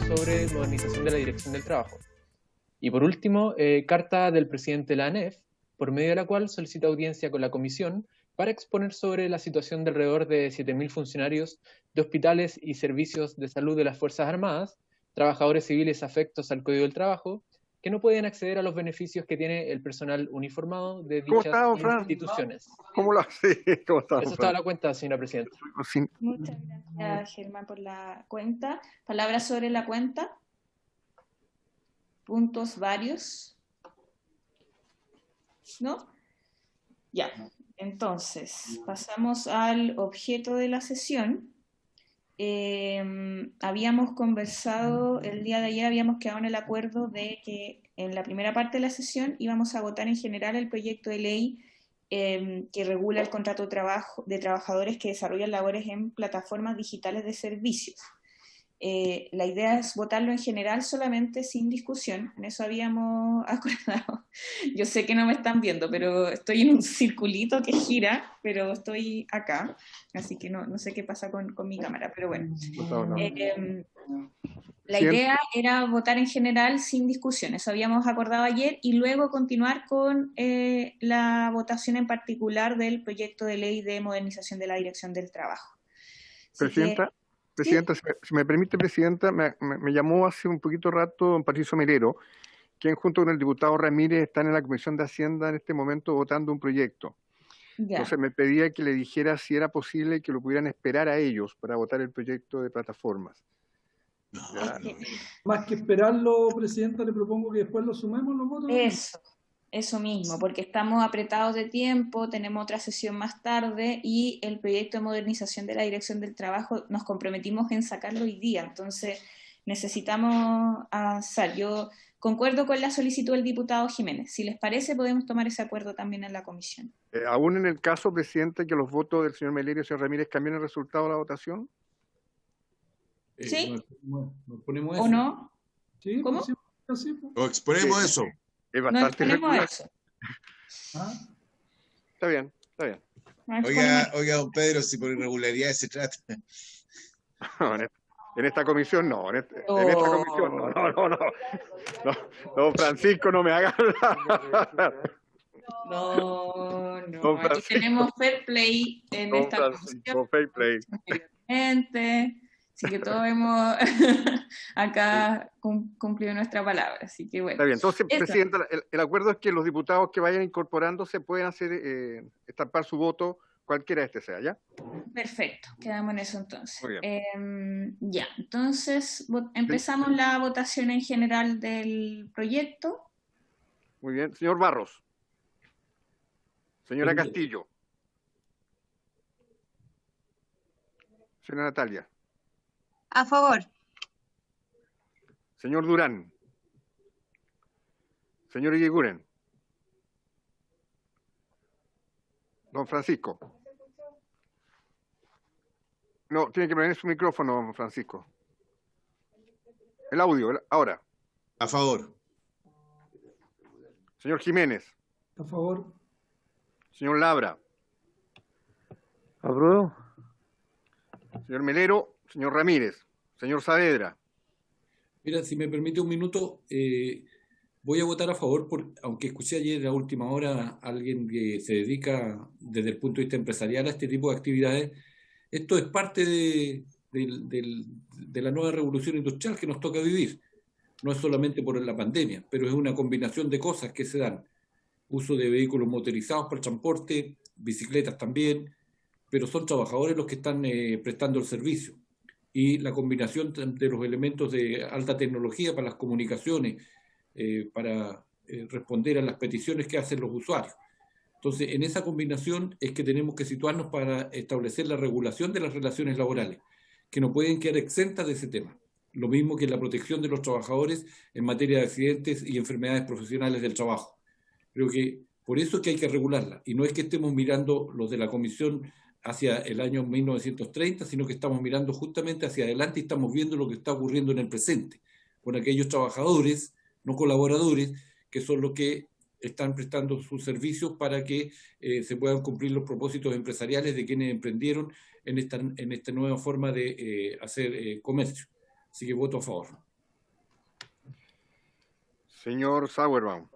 sobre modernización de la Dirección del Trabajo. Y por último, carta del presidente de la ANEF, por medio de la cual solicita audiencia con la Comisión para exponer sobre la situación de alrededor de 7.000 funcionarios de hospitales y servicios de salud de las Fuerzas Armadas, trabajadores civiles afectos al Código del Trabajo, que no pueden acceder a los beneficios que tiene el personal uniformado de ¿Cómo dichas está, don Fran? instituciones. ¿Cómo lo hace? ¿Cómo está, don Eso Fran? estaba la cuenta, señora presidenta. Muchas gracias, Germán, por la cuenta. Palabras sobre la cuenta. Puntos varios. ¿No? Ya. Entonces, pasamos al objeto de la sesión. Habíamos conversado el día de ayer, habíamos quedado en el acuerdo de que en la primera parte de la sesión íbamos a votar en general el proyecto de ley que regula el contrato de trabajadores que desarrollan labores en plataformas digitales de servicios. La idea es votarlo en general solamente sin discusión, en eso habíamos acordado. Yo sé que no me están viendo, pero estoy en un circulito que gira, pero estoy acá, así que no sé qué pasa con mi cámara, pero bueno. La idea era votar en general sin discusión, eso habíamos acordado ayer, y luego continuar con la votación en particular del proyecto de ley de modernización de la Dirección del Trabajo. Presidenta, ¿sí? si me permite, Presidenta, me llamó hace un poquito rato don Patricio Melero, quien junto con el diputado Ramírez están en la Comisión de Hacienda en este momento votando un proyecto. Ya. Entonces me pedía que le dijera si era posible que lo pudieran esperar a ellos para votar el proyecto de plataformas. Más que esperarlo, Presidenta, le propongo que después lo sumemos los votos. Eso mismo, porque estamos apretados de tiempo, tenemos otra sesión más tarde y el proyecto de modernización de la Dirección del Trabajo nos comprometimos en sacarlo hoy día, entonces necesitamos avanzar. Yo concuerdo con la solicitud del diputado Jiménez. Si les parece, podemos tomar ese acuerdo también en la comisión. Aún en el caso, Presidente, que los votos del señor Melero y del señor Ramírez cambien el resultado de la votación. ¿Sí? Nos ponemos ¿O eso. no? ¿Sí? ¿Cómo? Sí. O exponemos Sí. eso. Es No bastante exponemos irregular. eso. Está bien. No exponemos Oiga, don Pedro, si por irregularidades se trata. No, en esta comisión no, en esta comisión no. Don Francisco, no me haga hablar. No. Aquí tenemos fair play en Don esta Francisco, fair play. comisión. Así que todos hemos acá cumplido nuestra palabra. Así que bueno. Está bien, entonces, Presidenta, el acuerdo es que los diputados que vayan incorporándose pueden hacer estampar su voto, cualquiera este sea, ¿ya? Perfecto, quedamos en eso entonces. Muy bien. Ya, entonces empezamos la votación en general del proyecto. Muy bien. Señor Barros. Señora Castillo. Señora Natalia. A favor. Señor Durán. Señor Iguiguren. Don Francisco. No, tiene que poner su micrófono, don Francisco. El audio, ahora. A favor. Señor Jiménez. A favor. Señor Labra. ¿Apruebo? Señor Melero. Señor Ramírez. Señor Saavedra. Mira, si me permite un minuto, voy a votar a favor, aunque escuché ayer a última hora a alguien que se dedica desde el punto de vista empresarial a este tipo de actividades. Esto es parte de la nueva revolución industrial que nos toca vivir. No es solamente por la pandemia, pero es una combinación de cosas que se dan. Uso de vehículos motorizados para el transporte, bicicletas también, pero son trabajadores los que están prestando el servicio. Y la combinación de los elementos de alta tecnología para las comunicaciones, para responder a las peticiones que hacen los usuarios. Entonces, en esa combinación es que tenemos que situarnos para establecer la regulación de las relaciones laborales, que no pueden quedar exentas de ese tema. Lo mismo que la protección de los trabajadores en materia de accidentes y enfermedades profesionales del trabajo. Creo que por eso es que hay que regularla. Y no es que estemos mirando los de la Comisión hacia el año 1930, sino que estamos mirando justamente hacia adelante y estamos viendo lo que está ocurriendo en el presente, con aquellos trabajadores, no colaboradores, que son los que están prestando sus servicios para que se puedan cumplir los propósitos empresariales de quienes emprendieron en esta nueva forma de hacer comercio. Así que voto a favor. Señor Sauerbaum.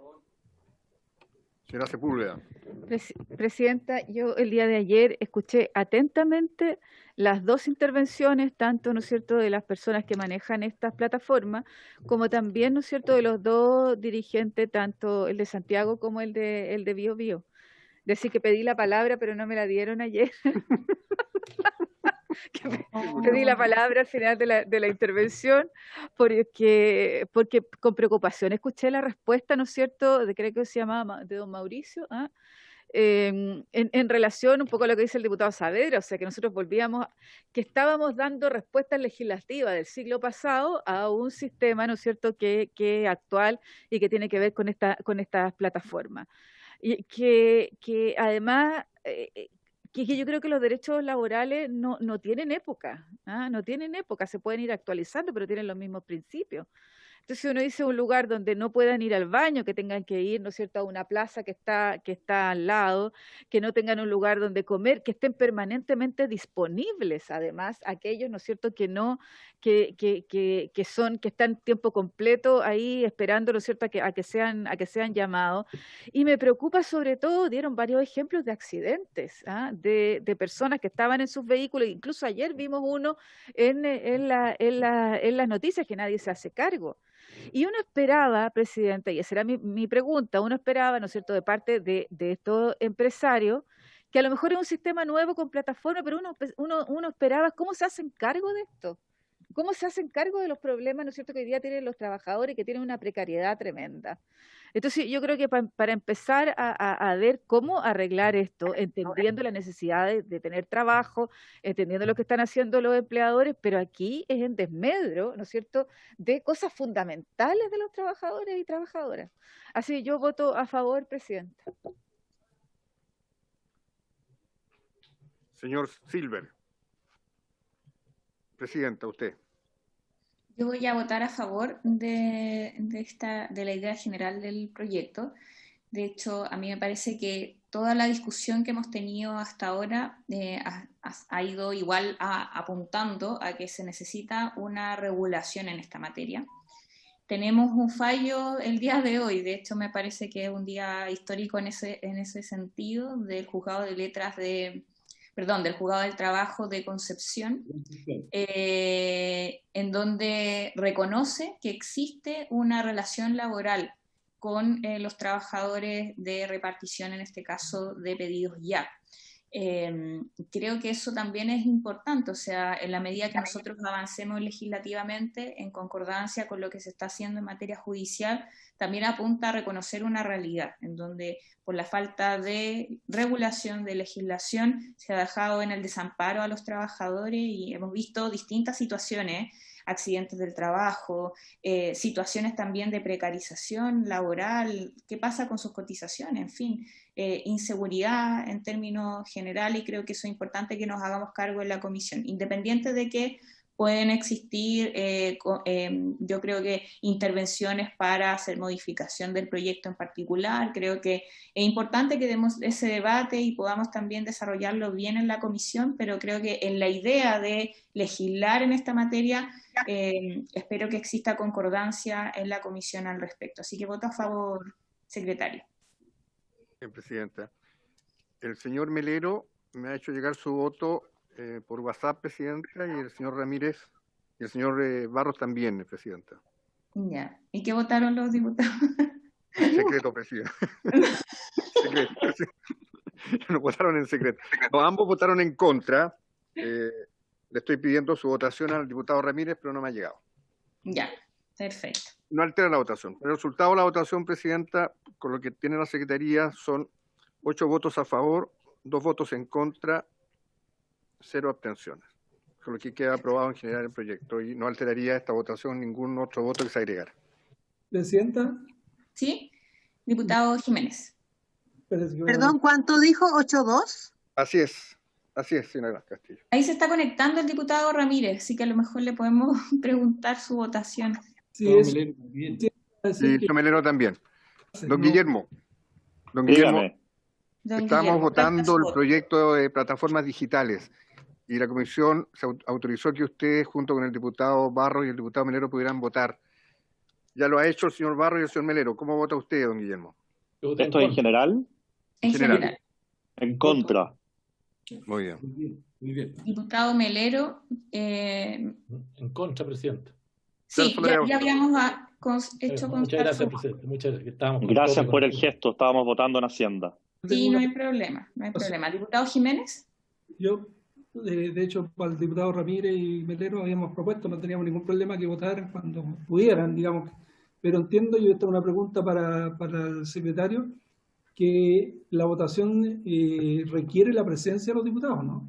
Señora Sepúlveda. Presidenta, yo el día de ayer escuché atentamente las dos intervenciones, tanto, ¿no es cierto?, de las personas que manejan estas plataformas, como también, ¿no es cierto?, de los dos dirigentes, tanto el de Santiago como el de Bio Bio. Decir que pedí la palabra, pero no me la dieron ayer. Pedí la palabra al final de la intervención porque con preocupación escuché la respuesta, ¿no es cierto?, creo que se llamaba de don Mauricio, en relación un poco a lo que dice el diputado Saavedra, o sea que nosotros que estábamos dando respuestas legislativas del siglo pasado a un sistema, ¿no es cierto?, que actual y que tiene que ver con estas plataformas. Y que además... que yo creo que los derechos laborales no tienen época, no tienen época, se pueden ir actualizando, pero tienen los mismos principios. Entonces, si uno dice un lugar donde no puedan ir al baño, que tengan que ir, ¿no es cierto?, a una plaza que está al lado, que no tengan un lugar donde comer, que estén permanentemente disponibles, además, aquellos, ¿no es cierto?, que están tiempo completo ahí esperando, ¿no es cierto?, a que sean llamados. Y me preocupa sobre todo, dieron varios ejemplos de accidentes, de personas que estaban en sus vehículos, incluso ayer vimos uno en las noticias que nadie se hace cargo. Y uno esperaba, Presidenta, y esa era mi pregunta, uno esperaba, ¿no es cierto?, de parte de estos empresarios, que a lo mejor es un sistema nuevo con plataforma, pero uno esperaba cómo se hacen cargo de esto, cómo se hacen cargo de los problemas, ¿no es cierto?, que hoy día tienen los trabajadores, que tienen una precariedad tremenda. Entonces yo creo que para empezar a ver cómo arreglar esto, entendiendo la necesidad de tener trabajo, entendiendo lo que están haciendo los empleadores, pero aquí es en desmedro, ¿no es cierto?, de cosas fundamentales de los trabajadores y trabajadoras. Así yo voto a favor, Presidenta. Señor Silver. Presidenta, usted. Yo voy a votar a favor de la idea general del proyecto. De hecho, a mí me parece que toda la discusión que hemos tenido hasta ahora ha ido igual apuntando a que se necesita una regulación en esta materia. Tenemos un fallo el día de hoy, de hecho me parece que es un día histórico en ese sentido, del juzgado de letras del juzgado del trabajo de Concepción, en donde reconoce que existe una relación laboral con los trabajadores de repartición, en este caso de pedidos ya. Creo que eso también es importante, o sea, en la medida que nosotros avancemos legislativamente en concordancia con lo que se está haciendo en materia judicial, también apunta a reconocer una realidad en donde por la falta de regulación, de legislación, se ha dejado en el desamparo a los trabajadores y hemos visto distintas situaciones, accidentes del trabajo, situaciones también de precarización laboral, qué pasa con sus cotizaciones, en fin, inseguridad en términos generales, y creo que eso es importante que nos hagamos cargo en la comisión, independiente de que pueden existir, yo creo que intervenciones para hacer modificación del proyecto en particular. Creo que es importante que demos ese debate y podamos también desarrollarlo bien en la comisión, pero creo que en la idea de legislar en esta materia, espero que exista concordancia en la comisión al respecto. Así que voto a favor, secretario. Bien, Presidenta. El señor Melero me ha hecho llegar su voto por WhatsApp, Presidenta, y el señor Ramírez y el señor Barros también, Presidenta. Ya. ¿Y qué votaron los diputados? Secreto, Presidenta. Secreto, Presidenta. No votaron en secreto. No, ambos votaron en contra. Le estoy pidiendo su votación al diputado Ramírez, pero no me ha llegado. Ya, perfecto. No altera la votación. El resultado de la votación, Presidenta, con lo que tiene la Secretaría, son 8 votos a favor, 2 votos en contra, 0 abstenciones, con lo que queda aprobado en general el proyecto y no alteraría esta votación ningún otro voto que se agregara. Presidenta. ¿Sí? Diputado Jiménez. Perdón, ¿cuánto dijo? ¿8-2? Así es, señora Castillo. Ahí se está conectando el diputado Ramírez, así que a lo mejor le podemos preguntar su votación. Sí, Melero también. Y Melero también. Don No. Guillermo, Dígame. Don estamos Guillermo, votando ¿cuál el es su proyecto de plataformas digitales. y la comisión autorizó que ustedes, junto con el diputado Barros y el diputado Melero, pudieran votar. Ya lo ha hecho el señor Barros y el señor Melero. ¿Cómo vota usted, don Guillermo? ¿Esto en general? En general. En contra. Muy bien. Muy bien, muy bien. Diputado Melero. En contra, presidente. Sí, ya habíamos hecho muchas gracias, presidente. Muchas gracias. Gracias por el gesto. Estábamos votando en Hacienda. Sí, no hay problema. No hay problema. Diputado Jiménez. Yo, de hecho, para el diputado Ramírez y Melero habíamos propuesto, no teníamos ningún problema que votaran cuando pudieran, digamos. Pero entiendo, y esta es una pregunta para el secretario, que la votación requiere la presencia de los diputados, ¿no?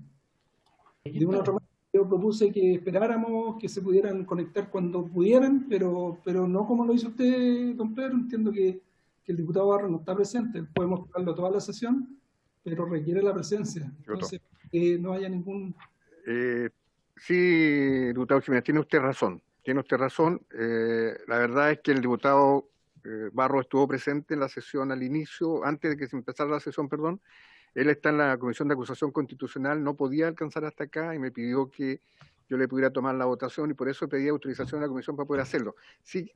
De una otra manera, yo propuse que esperáramos que se pudieran conectar cuando pudieran, pero no como lo hizo usted, don Pedro. Entiendo que el diputado Barros no está presente, podemos tocarlo toda la sesión, pero requiere la presencia. Entonces, que no haya ningún... Sí, diputado Jiménez, tiene usted razón. Tiene usted razón. La verdad es que el diputado Barros estuvo presente en la sesión al inicio, antes de que se empezara la sesión, perdón. Él está en la Comisión de Acusación Constitucional, no podía alcanzar hasta acá y me pidió que yo le pudiera tomar la votación y por eso pedí autorización a la comisión para poder hacerlo. Sí,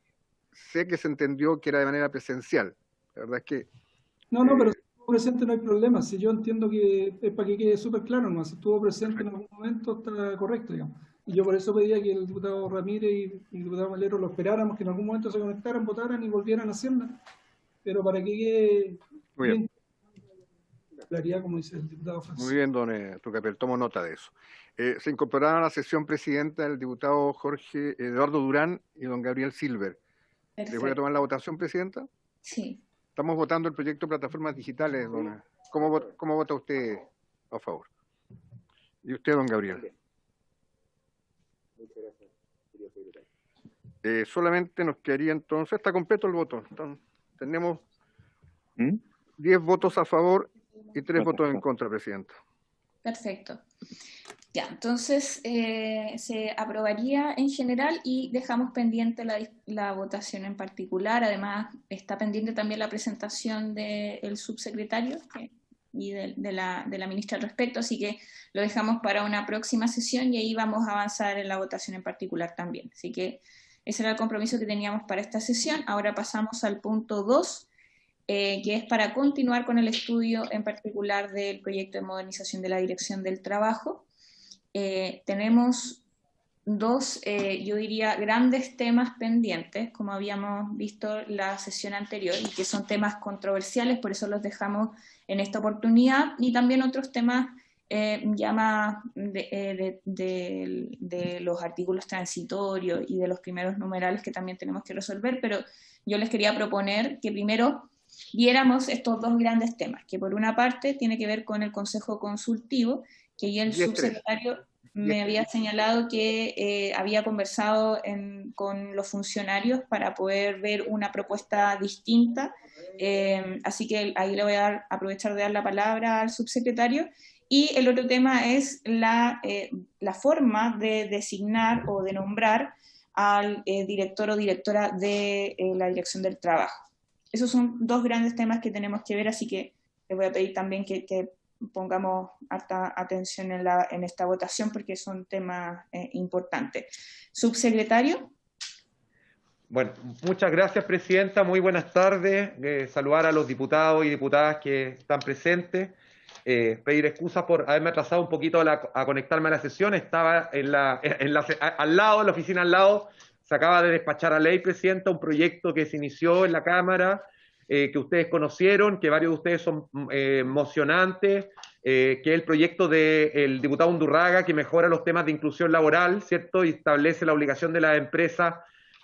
sé que se entendió que era de manera presencial. La verdad es que... No, pero si estuvo presente no hay problema. Si yo entiendo que es para que quede súper claro, ¿no? Si estuvo presente en algún momento está correcto, digamos. Y yo por eso pedía que el diputado Ramírez y el diputado Melero lo esperáramos, que en algún momento se conectaran, votaran y volvieran a Hacienda. Pero para que quede bien claridad, como dice el diputado Francisco. Muy bien, don Tucapel, tomo nota de eso. Se incorporaron a la sesión presidenta el diputado Jorge Eduardo Durán y don Gabriel Silver. ¿Les voy a tomar la votación, presidenta? Sí. Estamos votando el proyecto de plataformas digitales, dona. ¿Cómo vota usted a favor? ¿Y usted, don Gabriel? Solamente nos quedaría entonces, está completo el voto. Entonces, tenemos 10 votos a favor y 3 votos en contra, presidenta. Perfecto. Ya, entonces se aprobaría en general y dejamos pendiente la votación en particular. Además, está pendiente también la presentación del subsecretario y de la ministra al respecto, así que lo dejamos para una próxima sesión y ahí vamos a avanzar en la votación en particular también. Así que ese era el compromiso que teníamos para esta sesión. Ahora pasamos al punto 2, que es para continuar con el estudio en particular del proyecto de modernización de la Dirección del Trabajo. Tenemos dos, yo diría, grandes temas pendientes, como habíamos visto la sesión anterior, y que son temas controversiales, por eso los dejamos en esta oportunidad, y también otros temas ya más de los artículos transitorios y de los primeros numerales que también tenemos que resolver, pero yo les quería proponer que primero viéramos estos dos grandes temas, que por una parte tiene que ver con el Consejo Consultivo, que ya el subsecretario me había señalado que había conversado con los funcionarios para poder ver una propuesta distinta, así que ahí le voy a aprovechar de dar la palabra al subsecretario. Y el otro tema es la forma de designar o de nombrar al director o directora de la Dirección del Trabajo. Esos son dos grandes temas que tenemos que ver, así que les voy a pedir también que pongamos harta atención en esta votación porque son temas importantes. Subsecretario. Bueno, muchas gracias, presidenta. Muy buenas tardes. Saludar a los diputados y diputadas que están presentes. Pedir excusas por haberme atrasado un poquito a conectarme a la sesión. Estaba al lado, en la oficina al lado. Se acaba de despachar a ley, presidenta, un proyecto que se inició en la Cámara, que ustedes conocieron, que varios de ustedes son mocionantes, que es el proyecto del diputado Undurraga, que mejora los temas de inclusión laboral, ¿cierto? Y establece la obligación de las empresas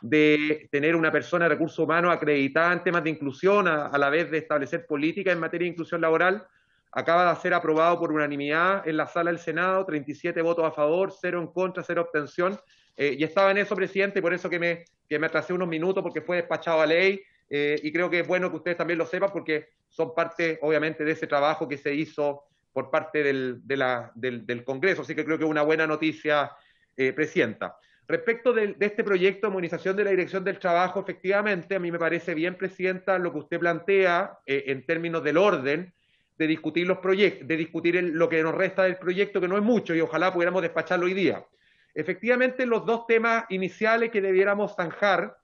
de tener una persona de recursos humanos acreditada en temas de inclusión, a la vez de establecer políticas en materia de inclusión laboral. Acaba de ser aprobado por unanimidad en la sala del Senado, 37 votos a favor, 0 en contra, 0 abstención. Y estaba en eso, presidente, y por eso que me atrasé unos minutos, porque fue despachado a ley, y creo que es bueno que ustedes también lo sepan, porque son parte, obviamente, de ese trabajo que se hizo por parte del Congreso, así que creo que es una buena noticia, presidenta. Respecto de este proyecto de modernización de la Dirección del Trabajo, efectivamente, a mí me parece bien, presidenta, lo que usted plantea en términos del orden, de discutir los proyectos, de discutir lo que nos resta del proyecto, que no es mucho, y ojalá pudiéramos despacharlo hoy día. Efectivamente, los dos temas iniciales que debiéramos zanjar,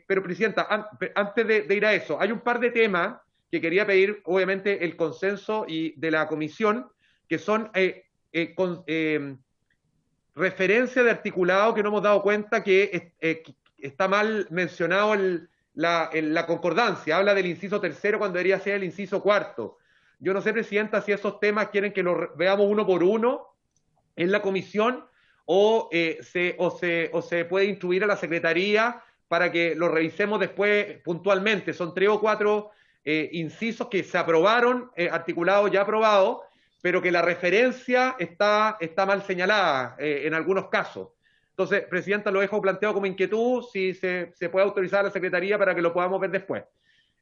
pero Presidenta, antes de ir a eso, hay un par de temas que quería pedir, obviamente, el consenso de la comisión, que son referencia de articulado que no hemos dado cuenta que está mal mencionado en la concordancia. Habla del inciso tercero cuando debería ser el inciso cuarto. Yo no sé, Presidenta, si esos temas quieren que los veamos uno por uno en la comisión o se puede instruir a la Secretaría para que lo revisemos después puntualmente. Son 3 o 4 incisos que se aprobaron, articulados ya aprobados, pero que la referencia está mal señalada en algunos casos. Entonces, Presidenta, lo dejo planteado como inquietud, si se puede autorizar a la Secretaría para que lo podamos ver después.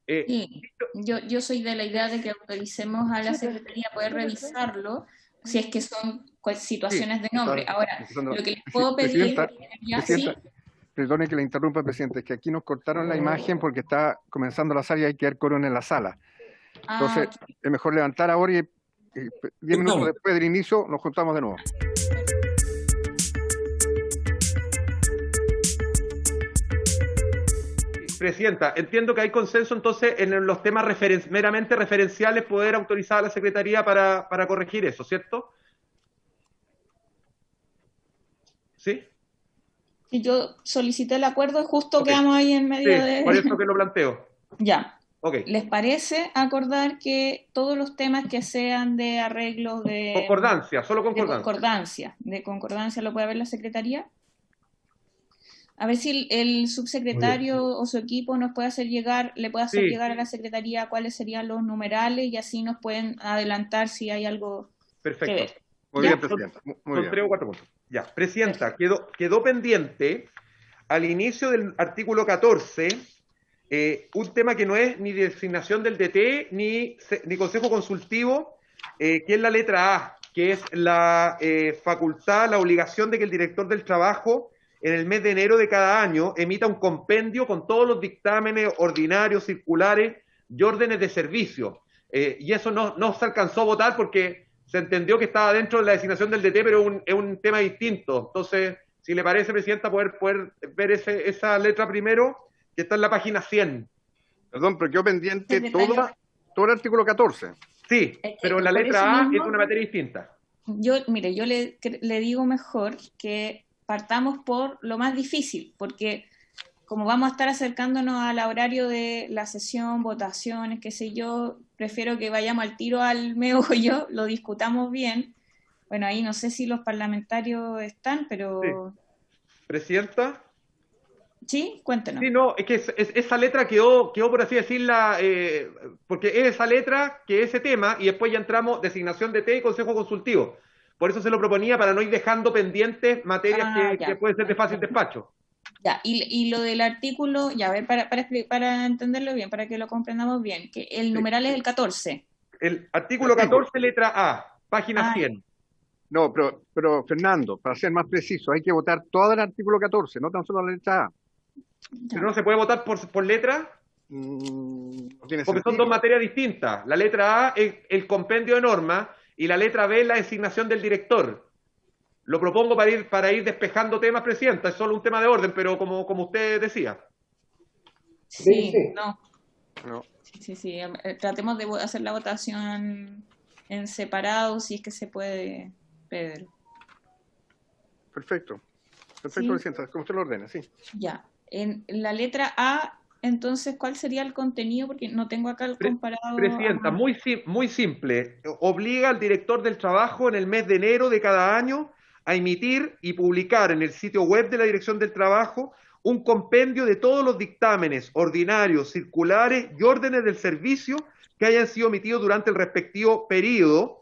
Sí, yo soy de la idea de que autoricemos a la Secretaría a poder revisarlo, si es que son situaciones de nombre. Ahora, lo que les puedo pedir... Presidenta, perdone que le interrumpa, Presidente, es que aquí nos cortaron la imagen porque está comenzando la sala y hay que dar quórum en la sala. Entonces, es mejor levantar ahora y 10 minutos después del inicio nos juntamos de nuevo. Presidenta, entiendo que hay consenso entonces en los temas meramente referenciales poder autorizar a la Secretaría para corregir eso, ¿cierto? ¿Sí? Y yo solicité el acuerdo, justo quedamos ahí en medio de... por eso que lo planteo. Ya. ¿Les parece acordar que todos los temas que sean de arreglos de... Concordancia, solo concordancia. De concordancia lo puede ver la Secretaría. A ver si el subsecretario o su equipo nos puede hacer llegar, le puede hacer llegar a la Secretaría cuáles serían los numerales y así nos pueden adelantar si hay algo Perfecto. que ver. Muy bien, Presidenta. Muy bien. 3 o 4 puntos. Ya, Presidenta, quedó pendiente al inicio del artículo 14 un tema que no es ni designación del DT ni consejo consultivo, que es la letra A, que es la facultad, la obligación de que el director del trabajo en el mes de enero de cada año emita un compendio con todos los dictámenes ordinarios, circulares y órdenes de servicio. Y eso no se alcanzó a votar porque se entendió que estaba dentro de la designación del DT, pero es un tema distinto. Entonces, si le parece, Presidenta, poder ver esa letra primero, que está en la página 100. Perdón, pero quedó pendiente todo el artículo 14. Sí, pero la letra A es una materia distinta. Mire, yo le digo mejor que partamos por lo más difícil, porque como vamos a estar acercándonos al horario de la sesión, votaciones, qué sé yo, prefiero que vayamos al tiro al meollo, lo discutamos bien. Bueno, ahí no sé si los parlamentarios están, pero... Sí. ¿Presidenta? Sí, cuéntenos. Sí, no, es que esa letra quedó por así decirla, porque es esa letra que ese tema, y después ya entramos designación de T y consejo consultivo. Por eso se lo proponía para no ir dejando pendientes materias que pueden ser de fácil despacho. Ya, y lo del artículo, ya, a ver, para entenderlo bien, para que lo comprendamos bien, que el numeral es el 14. El artículo 14, letra A, página 100. No, pero Fernando, para ser más preciso, hay que votar todo el artículo 14, no tan solo la letra A. ¿Pero no se puede votar por letra? No tiene Porque sentido. son dos materias distintas. La letra A es el compendio de normas y la letra B es la designación del director. Lo propongo para ir despejando temas, Presidenta. Es solo un tema de orden, pero como usted decía. Sí. Sí. Tratemos de hacer la votación en separado, si es que se puede, Pedro. Perfecto, Sí. Presidenta, como usted lo ordena, sí. Ya. En la letra A, entonces, ¿cuál sería el contenido? Porque no tengo acá el comparado. Presidenta, muy simple. Obliga al director del trabajo en el mes de enero de cada año a emitir y publicar en el sitio web de la Dirección del Trabajo un compendio de todos los dictámenes ordinarios, circulares y órdenes del servicio que hayan sido emitidos durante el respectivo periodo,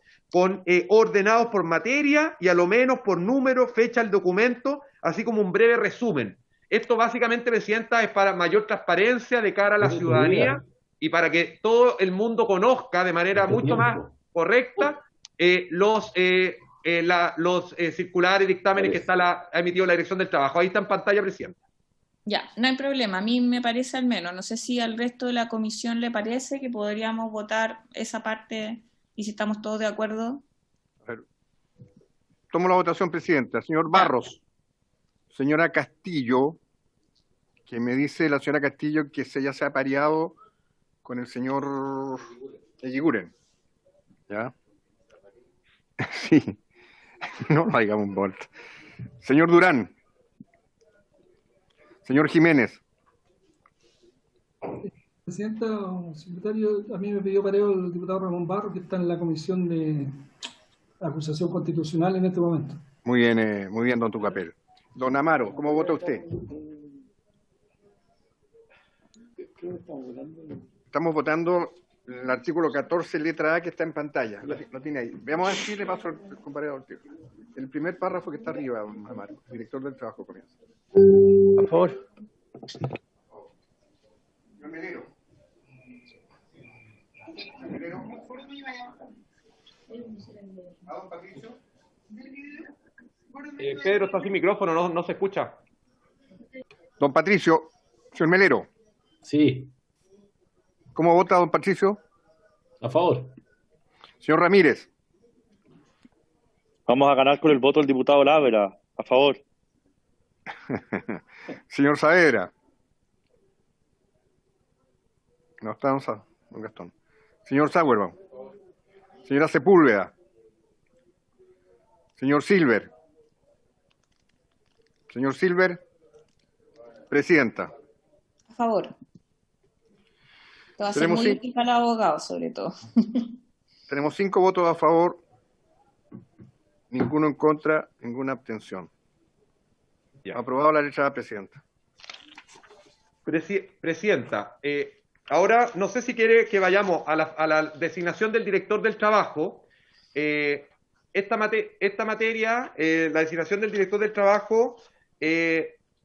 ordenados por materia y a lo menos por número, fecha del documento, así como un breve resumen. Esto básicamente, Presidenta, es para mayor transparencia de cara a la ciudadanía y para que todo el mundo conozca de manera mucho más correcta los circulares y dictámenes que ha emitido la Dirección del Trabajo. Ahí está en pantalla, Presidenta. Ya, no hay problema. A mí me parece al menos. No sé si al resto de la comisión le parece que podríamos votar esa parte y si estamos todos de acuerdo. A ver, tomo la votación, Presidenta. Señor Barros, señora Castillo, que me dice la señora Castillo que ya se ha pareado con el señor Eguiguren. ¿Ya? Sí. No hagamos un volt. Señor Durán. Señor Jiménez. Presidenta o secretario, a mí me pidió pareo el diputado Ramón Barro, que está en la Comisión de Acusación Constitucional en este momento. Muy bien, don Tucapel. Don Amaro, ¿cómo vota usted? Estamos votando el artículo 14, letra A, que está en pantalla. Lo tiene ahí. Veamos así, le paso el comparado al tiro. El primer párrafo que está arriba, don Amaro, director del trabajo, comienza. A favor. Señor Melero. Señor Melero. ¿A don Patricio? Pedro está sin micrófono, no se escucha. Don Patricio, señor Melero. Sí. ¿Cómo vota don Patricio? A favor. Señor Ramírez. Vamos a ganar con el voto del diputado Lavera. A favor. Señor Saavedra. No está don Gastón. Señor Sauerbaum. Señora Sepúlveda. Señor Silver. Señor Silver. Presidenta. A favor. Esto va a ser muy útil para los abogados, sobre todo. Tenemos 5 votos a favor, ninguno en contra, ninguna abstención. Ya. Aprobado la letra A, Presidenta. Presidenta, ahora no sé si quiere que vayamos a la designación del director del trabajo. Esta materia, la designación del director del trabajo,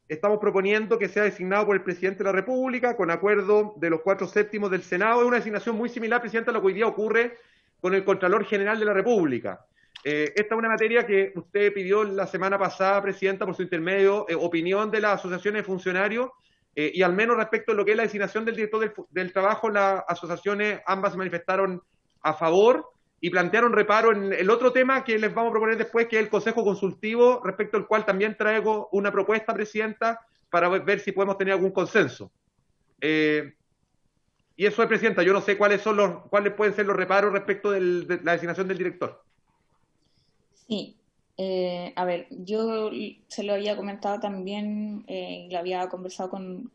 estamos proponiendo que sea designado por el presidente de la República con acuerdo de los 4/7 del Senado. Es una designación muy similar, Presidenta, a lo que hoy día ocurre con el Contralor General de la República. Esta es una materia que usted pidió la semana pasada, Presidenta, por su intermedio, opinión de las asociaciones de funcionarios, y al menos respecto a lo que es la designación del director del trabajo, las asociaciones ambas se manifestaron a favor y plantearon reparo en el otro tema que les vamos a proponer después, que es el Consejo Consultivo, respecto al cual también traigo una propuesta, Presidenta, para ver si podemos tener algún consenso. Y eso es, Presidenta, yo no sé cuáles pueden ser los reparos respecto de la designación del director. Sí, a ver, yo se lo había comentado también, lo había conversado con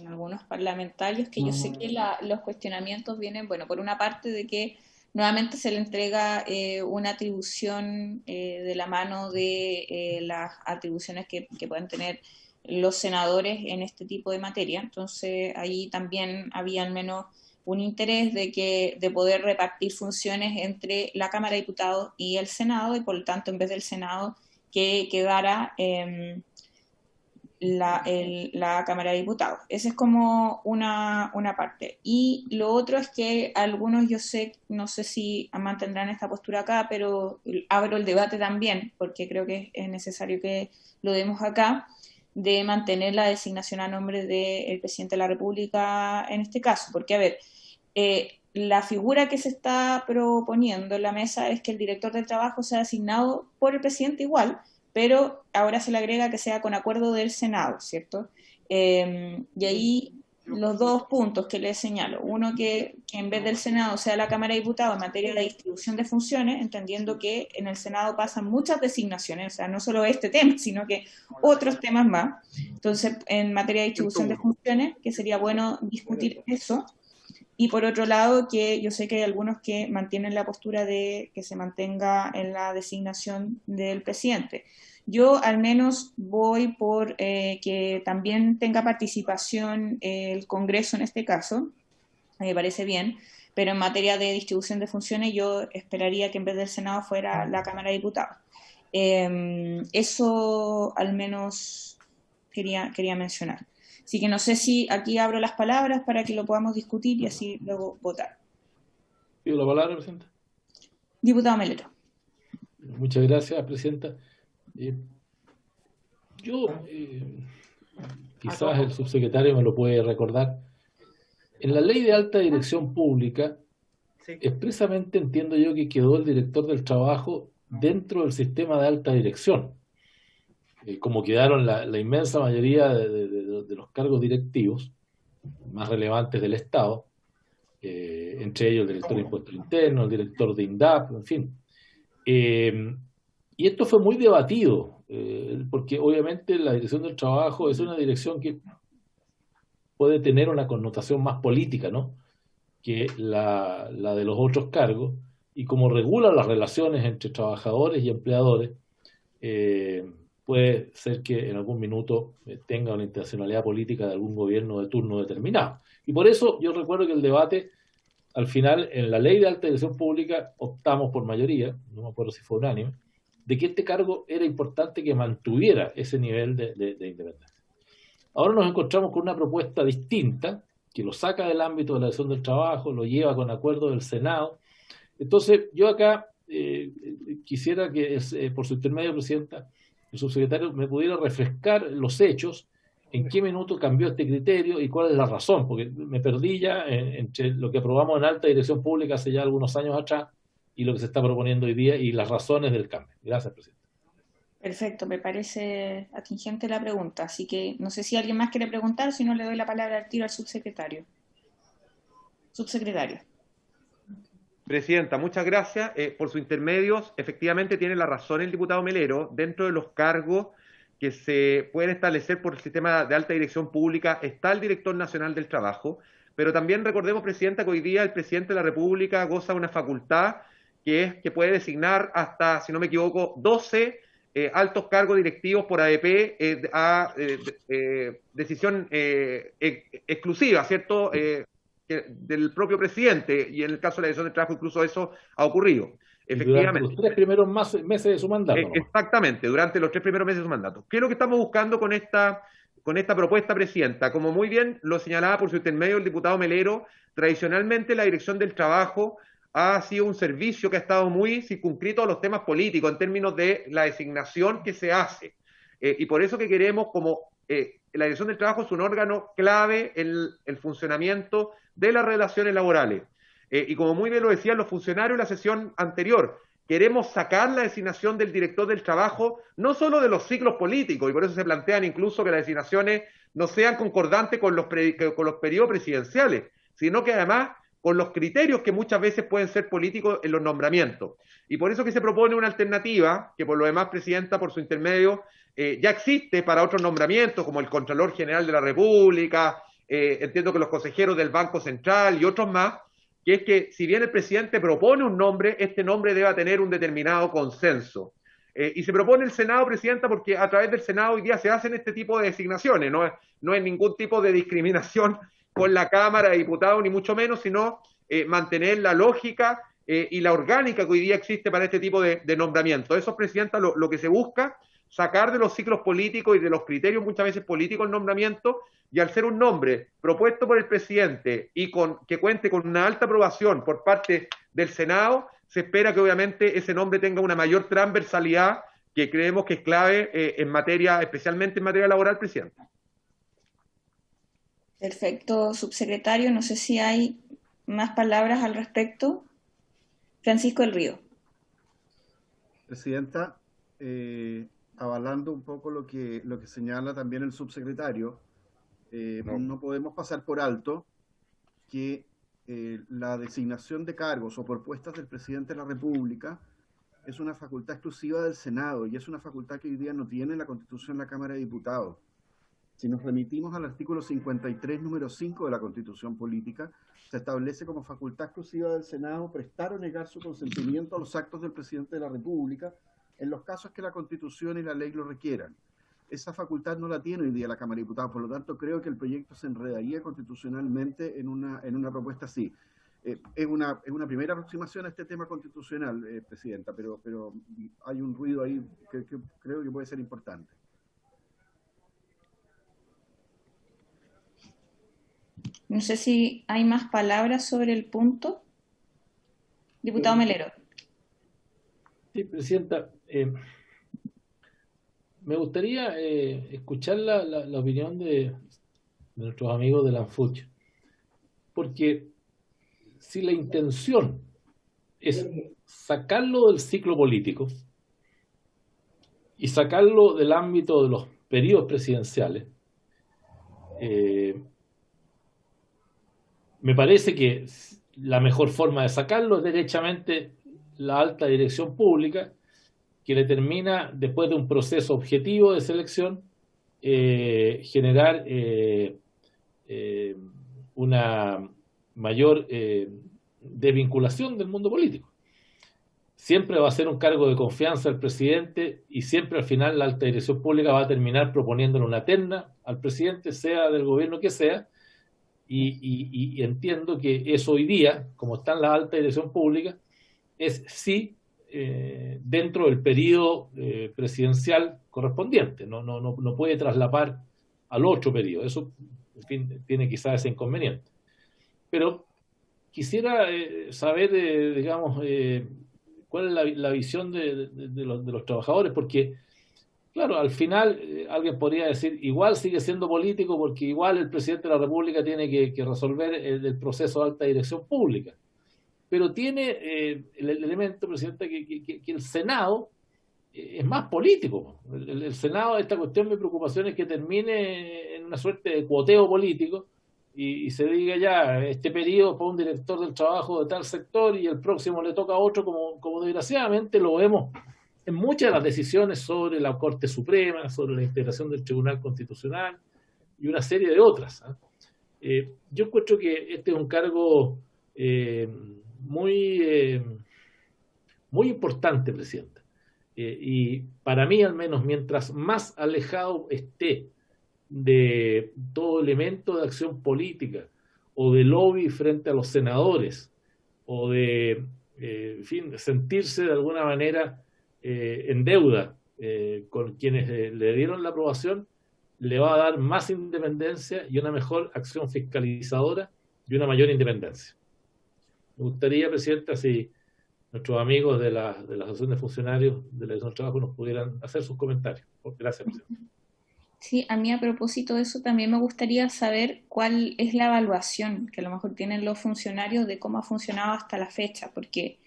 algunos parlamentarios, que yo sé que los cuestionamientos vienen, bueno, por una parte de que nuevamente se le entrega una atribución de la mano de las atribuciones que pueden tener los senadores en este tipo de materia. Entonces, ahí también había al menos un interés de poder repartir funciones entre la Cámara de Diputados y el Senado, y por lo tanto, en vez del Senado, que quedara la Cámara de Diputados. Esa es como una parte. Y lo otro es que algunos, no sé si mantendrán esta postura acá, pero abro el debate también, porque creo que es necesario que lo demos acá, de mantener la designación a nombre del presidente de la República en este caso. Porque, a ver, la figura que se está proponiendo en la mesa es que el director del trabajo sea designado por el presidente igual, pero ahora se le agrega que sea con acuerdo del Senado, ¿cierto? Y ahí los dos puntos que les señalo. Uno, que en vez del Senado sea la Cámara de Diputados en materia de distribución de funciones, entendiendo que en el Senado pasan muchas designaciones, o sea, no solo este tema, sino que otros temas más. Entonces, en materia de distribución de funciones, que sería bueno discutir eso. Y por otro lado, que yo sé que hay algunos que mantienen la postura de que se mantenga en la designación del presidente. Yo al menos voy por que también tenga participación el Congreso en este caso, me parece bien, pero en materia de distribución de funciones yo esperaría que en vez del Senado fuera la Cámara de Diputados. Eso al menos quería mencionar. Así que no sé si aquí abro las palabras para que lo podamos discutir y así luego votar. Pido la palabra, Presidenta. Diputado Melero. Muchas gracias, Presidenta. Quizás el subsecretario me lo puede recordar. En la Ley de Alta Dirección Pública expresamente entiendo yo que quedó el director del trabajo dentro del sistema de alta dirección, como quedaron la inmensa mayoría de los cargos directivos más relevantes del Estado, entre ellos el director de Impuestos Internos, el director de INDAP, en fin. Y esto fue muy debatido, porque obviamente la dirección del trabajo es una dirección que puede tener una connotación más política, ¿no?, que la de los otros cargos, y como regula las relaciones entre trabajadores y empleadores, puede ser que en algún minuto tenga una intencionalidad política de algún gobierno de turno determinado. Y por eso yo recuerdo que el debate, al final, en la ley de alta dirección pública, optamos por mayoría, no me acuerdo si fue unánime, de que este cargo era importante que mantuviera ese nivel de independencia. Ahora nos encontramos con una propuesta distinta, que lo saca del ámbito de la dirección del trabajo, lo lleva con acuerdo del Senado. Entonces, yo acá quisiera que, por su intermedio, Presidenta, el subsecretario me pudiera refrescar los hechos, en qué minuto cambió este criterio y cuál es la razón, porque me perdí ya entre lo que aprobamos en alta dirección pública hace ya algunos años atrás y lo que se está proponiendo hoy día y las razones del cambio. Gracias, Presidente. Perfecto, me parece atingente la pregunta, así que no sé si alguien más quiere preguntar, si no le doy la palabra al tiro al subsecretario. Subsecretario. Presidenta, muchas gracias. Por sus intermedios, efectivamente tiene la razón el diputado Melero. Dentro de los cargos que se pueden establecer por el sistema de alta dirección pública está el director nacional del trabajo, pero también recordemos, Presidenta, que hoy día el presidente de la República goza de una facultad que es que puede designar hasta, si no me equivoco, 12 altos cargos directivos por ADP a decisión exclusiva, ¿cierto?, del propio presidente, y en el caso de la dirección del trabajo incluso eso ha ocurrido. Efectivamente. Durante los 3 primeros meses de su mandato. Exactamente, durante los 3 primeros meses de su mandato. ¿Qué es lo que estamos buscando con esta propuesta, Presidenta? Como muy bien lo señalaba por su intermedio el diputado Melero, tradicionalmente la dirección del trabajo ha sido un servicio que ha estado muy circunscrito a los temas políticos en términos de la designación que se hace. Y por eso que queremos, como la dirección del trabajo es un órgano clave en el funcionamiento de las relaciones laborales. Y como muy bien lo decían los funcionarios en la sesión anterior, queremos sacar la designación del director del trabajo no solo de los ciclos políticos, y por eso se plantean incluso que las designaciones no sean concordantes con los periodos presidenciales, sino que además con los criterios que muchas veces pueden ser políticos en los nombramientos. Y por eso que se propone una alternativa, que por lo demás, Presidenta, por su intermedio, ya existe para otros nombramientos, como el Contralor General de la República, entiendo que los consejeros del Banco Central y otros más, que es que si bien el presidente propone un nombre, este nombre deba tener un determinado consenso. Y se propone el Senado, Presidenta, porque a través del Senado hoy día se hacen este tipo de designaciones, no es ningún tipo de discriminación con la Cámara de Diputados, ni mucho menos, sino mantener la lógica y la orgánica que hoy día existe para este tipo de nombramientos. Eso es, Presidenta, lo que se busca, sacar de los ciclos políticos y de los criterios muchas veces políticos el nombramiento, y al ser un nombre propuesto por el presidente y que cuente con una alta aprobación por parte del Senado, se espera que obviamente ese nombre tenga una mayor transversalidad, que creemos que es clave especialmente en materia laboral, Presidente. Perfecto, subsecretario. No sé si hay más palabras al respecto. Francisco del Río. Presidenta, avalando un poco lo que señala también el subsecretario, no podemos pasar por alto que la designación de cargos o propuestas del presidente de la República es una facultad exclusiva del Senado, y es una facultad que hoy día no tiene la Constitución de la Cámara de Diputados. Si nos remitimos al artículo 53, número 5 de la Constitución Política, se establece como facultad exclusiva del Senado prestar o negar su consentimiento a los actos del presidente de la República en los casos que la Constitución y la ley lo requieran. Esa facultad no la tiene hoy día la Cámara de Diputados, por lo tanto creo que el proyecto se enredaría constitucionalmente en una propuesta así. Es una primera aproximación a este tema constitucional, Presidenta, pero hay un ruido ahí que creo que puede ser importante. No sé si hay más palabras sobre el punto. Diputado Melero. Sí, Presidenta. Me gustaría escuchar la opinión de nuestros amigos de la ANFUCH, porque si la intención es sacarlo del ciclo político y sacarlo del ámbito de los periodos presidenciales, me parece que la mejor forma de sacarlo es derechamente la alta dirección pública, que le termina, después de un proceso objetivo de selección, generar una mayor desvinculación del mundo político. Siempre va a ser un cargo de confianza al presidente y siempre al final la alta dirección pública va a terminar proponiéndole una terna al presidente, sea del gobierno que sea, y entiendo que eso hoy día, como está en la alta dirección pública, es sí dentro del periodo presidencial correspondiente, no puede traslapar al otro periodo. Eso, en fin, tiene quizás ese inconveniente. Pero quisiera saber, digamos, cuál es la visión de los trabajadores, porque, claro, al final alguien podría decir, igual sigue siendo político porque igual el presidente de la República tiene que resolver el proceso de alta dirección pública. Pero tiene el elemento, presidente, que el Senado es más político. El Senado, esta cuestión, mi preocupación es que termine en una suerte de cuoteo político y se diga ya, este periodo para un director del trabajo de tal sector y el próximo le toca a otro, como desgraciadamente lo vemos en muchas de las decisiones sobre la Corte Suprema, sobre la integración del Tribunal Constitucional y una serie de otras. Yo encuentro que este es un cargo muy importante, presidenta. Y para mí, al menos, mientras más alejado esté de todo elemento de acción política o de lobby frente a los senadores o de, en fin, sentirse de alguna manera en deuda con quienes le dieron la aprobación, le va a dar más independencia y una mejor acción fiscalizadora y una mayor independencia. Me gustaría, presidenta, si nuestros amigos de la Asociación de Funcionarios de la Dirección del Trabajo nos pudieran hacer sus comentarios. Gracias, presidenta. Sí, a mí a propósito de eso también me gustaría saber cuál es la evaluación que a lo mejor tienen los funcionarios de cómo ha funcionado hasta la fecha, porque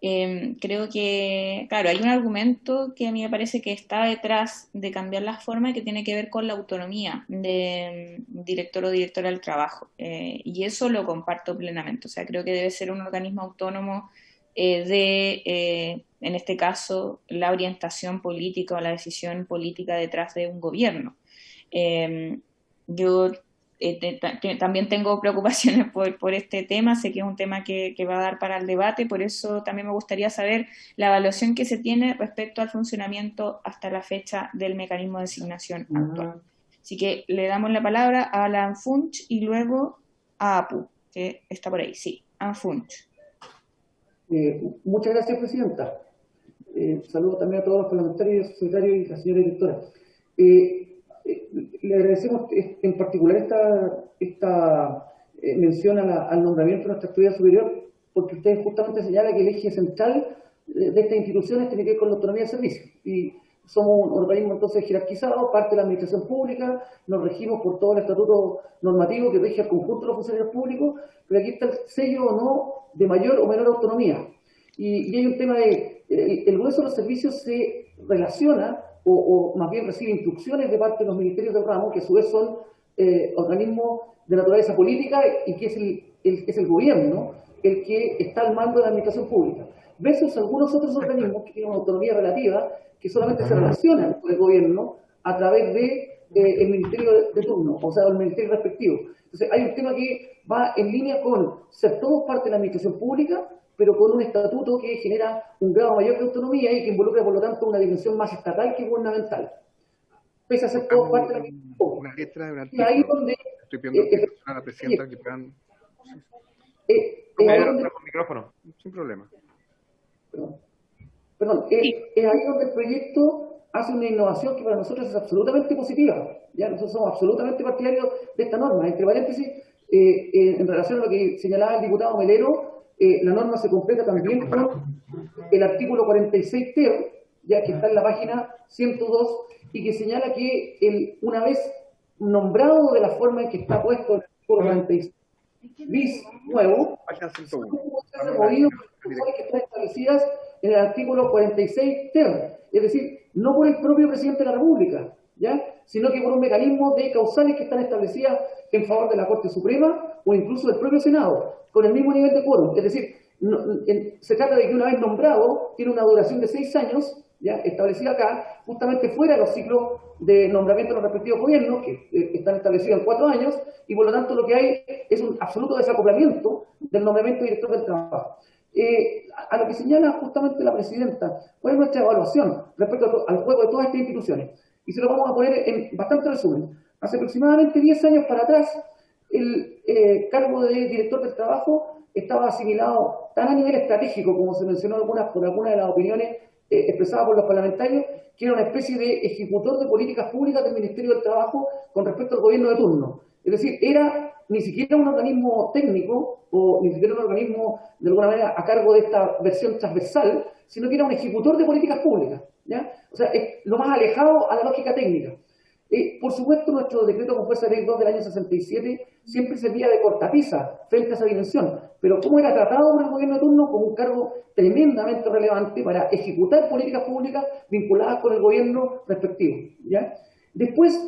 creo que, claro, hay un argumento que a mí me parece que está detrás de cambiar la forma que tiene que ver con la autonomía de director o directora del trabajo, y eso lo comparto plenamente. O sea, creo que debe ser un organismo autónomo en este caso, la orientación política o la decisión política detrás de un gobierno. Yo también tengo preocupaciones por este tema, sé que es un tema que va a dar para el debate, por eso también me gustaría saber la evaluación que se tiene respecto al funcionamiento hasta la fecha del mecanismo de designación actual. Así que le damos la palabra a Alan Funch y luego a Apu, que está por ahí. Sí, Alan Funch. Muchas gracias, presidenta. Saludo también a todos los parlamentarios, secretarios y la señora directora. Le agradecemos en particular esta mención al nombramiento de nuestra actividad superior, porque usted justamente señala que el eje central de estas instituciones tiene que ver con la autonomía de servicio. Y somos un organismo entonces jerarquizado, parte de la administración pública, nos regimos por todo el estatuto normativo que rige al conjunto de los funcionarios públicos, pero aquí está el sello o no de mayor o menor autonomía. Y hay un tema de, el grueso de los servicios se relaciona, o más bien recibe instrucciones de parte de los ministerios del ramo, que a su vez son organismos de naturaleza política y que es el gobierno el que está al mando de la administración pública, versus algunos otros organismos que tienen una autonomía relativa, que solamente se relacionan con el gobierno a través de el ministerio de turno, o sea, el ministerio respectivo. Entonces, hay un tema que va en línea con ser todos parte de la administración pública, pero con un estatuto que genera un grado mayor de autonomía y que involucra, por lo tanto, una dimensión más estatal que gubernamental. Pese a ser todos parte de la administración pública. Una letra de un y ahí donde... Estoy pidiendo a la presidenta que puedan... con micrófono. Sin problema. Perdón, es ahí donde el proyecto hace una innovación que para nosotros es absolutamente positiva. Ya nosotros somos absolutamente partidarios de esta norma. Entre paréntesis, en relación a lo que señalaba el diputado Melero, la norma se completa también con el artículo 46 ter, ya que está en la página 102, y que señala que una vez nombrado de la forma en que está puesto el artículo 46, bis nuevo, son removidos por las que están establecidas en el artículo 46 ter, es decir, no por el propio presidente de la República, ¿ya? Sino que por un mecanismo de causales que están establecidas en favor de la Corte Suprema o incluso del propio Senado, con el mismo nivel de quórum. Es decir, se trata de que una vez nombrado, tiene una duración de 6 años, ya establecida acá, justamente fuera de los ciclos de nombramiento de los respectivos gobiernos, que están establecidos en 4 años, y por lo tanto lo que hay es un absoluto desacoplamiento del nombramiento director del trabajo. A lo que señala justamente la presidenta, ¿cuál es nuestra evaluación respecto al juego de todas estas instituciones? Y se lo vamos a poner en bastante resumen. Hace aproximadamente 10 años para atrás, el cargo de director del trabajo estaba asimilado tan a nivel estratégico, como se mencionó por algunas de las opiniones expresadas por los parlamentarios, que era una especie de ejecutor de políticas públicas del Ministerio del Trabajo con respecto al gobierno de turno. Es decir, era ni siquiera un organismo técnico o ni siquiera un organismo, de alguna manera, a cargo de esta versión transversal, sino que era un ejecutor de políticas públicas, ¿ya? O sea, es lo más alejado a la lógica técnica. Por supuesto, nuestro decreto con fuerza de ley 2 del año 67 siempre servía de cortapisa frente a esa dimensión, pero cómo era tratado por el gobierno de turno como un cargo tremendamente relevante para ejecutar políticas públicas vinculadas con el gobierno respectivo, ¿ya? Después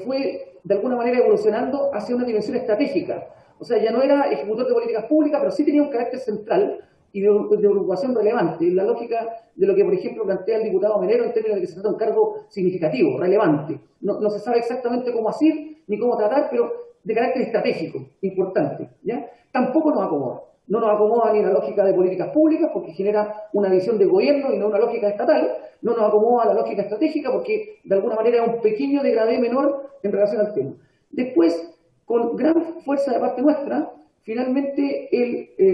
fue de alguna manera evolucionando hacia una dimensión estratégica, o sea, ya no era ejecutor de políticas públicas, pero sí tenía un carácter central y de ocupación relevante, la lógica de lo que, por ejemplo, plantea el diputado Melero en términos de que se trata de un cargo significativo, relevante. No se sabe exactamente cómo hacer ni cómo tratar, pero de carácter estratégico, importante, ¿ya? Tampoco nos acomoda. No nos acomoda ni la lógica de políticas públicas, porque genera una visión de gobierno y no una lógica estatal. No nos acomoda la lógica estratégica, porque de alguna manera es un pequeño degradé menor en relación al tema. Después, con gran fuerza de parte nuestra, finalmente,